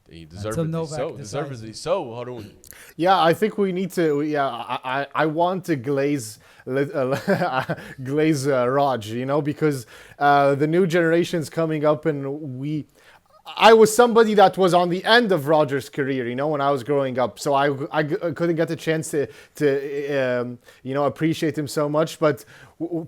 He deservedly so, Haroon. Yeah, I think we need to. Yeah, I want to glaze Raj, because the new generation's coming up, and I was somebody that was on the end of Roger's career, when I was growing up. So I couldn't get the chance to appreciate him so much. But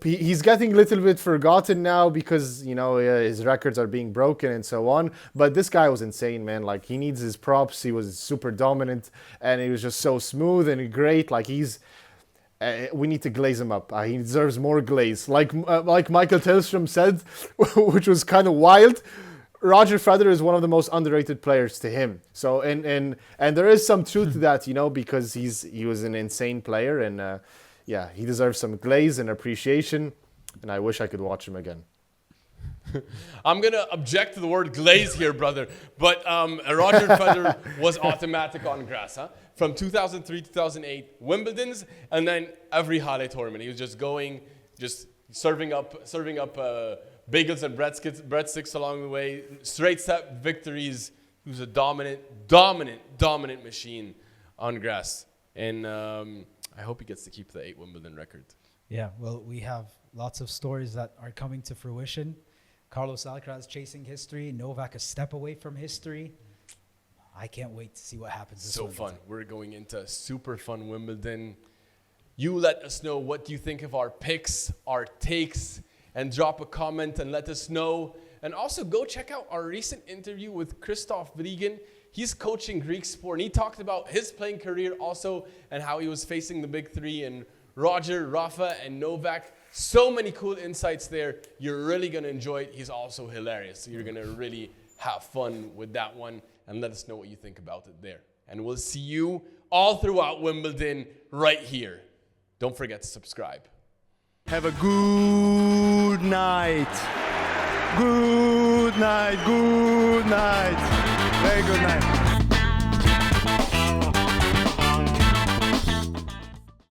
he's getting a little bit forgotten now because, his records are being broken and so on. But this guy was insane, man. Like, he needs his props. He was super dominant and he was just so smooth and great. Like, we need to glaze him up. He deserves more glaze. Like Michael Tellstrom said, which was kind of wild, Roger Federer is one of the most underrated players to him. So and there is some truth to that, because he was an insane player and he deserves some glaze and appreciation. And I wish I could watch him again. I'm gonna object to the word glaze here, brother. But Roger Federer was automatic on grass, huh? From 2003 2008 Wimbledon's, and then every Halle tournament, he was just serving up bagels and breadsticks along the way, straight set victories. He was a dominant machine on grass, and I hope he gets to keep the 8 Wimbledon record. Yeah, well, we have lots of stories that are coming to fruition. Carlos Alcaraz chasing history, Novak a step away from history. I can't wait to see what happens this Wimbledon. Fun. We're going into super fun Wimbledon. You let us know what you think of our picks, our takes, and drop a comment and let us know. And also go check out our recent interview with Christoph Vrigen. He's coaching Greek sport, and he talked about his playing career also and how he was facing the big three and Roger, Rafa, and Novak. So many cool insights there. You're really going to enjoy it. He's also hilarious. So you're going to really have fun with that one. And let us know what you think about it there. And we'll see you all throughout Wimbledon right here. Don't forget to subscribe. Have a good night. Good night. Good night. Very good night.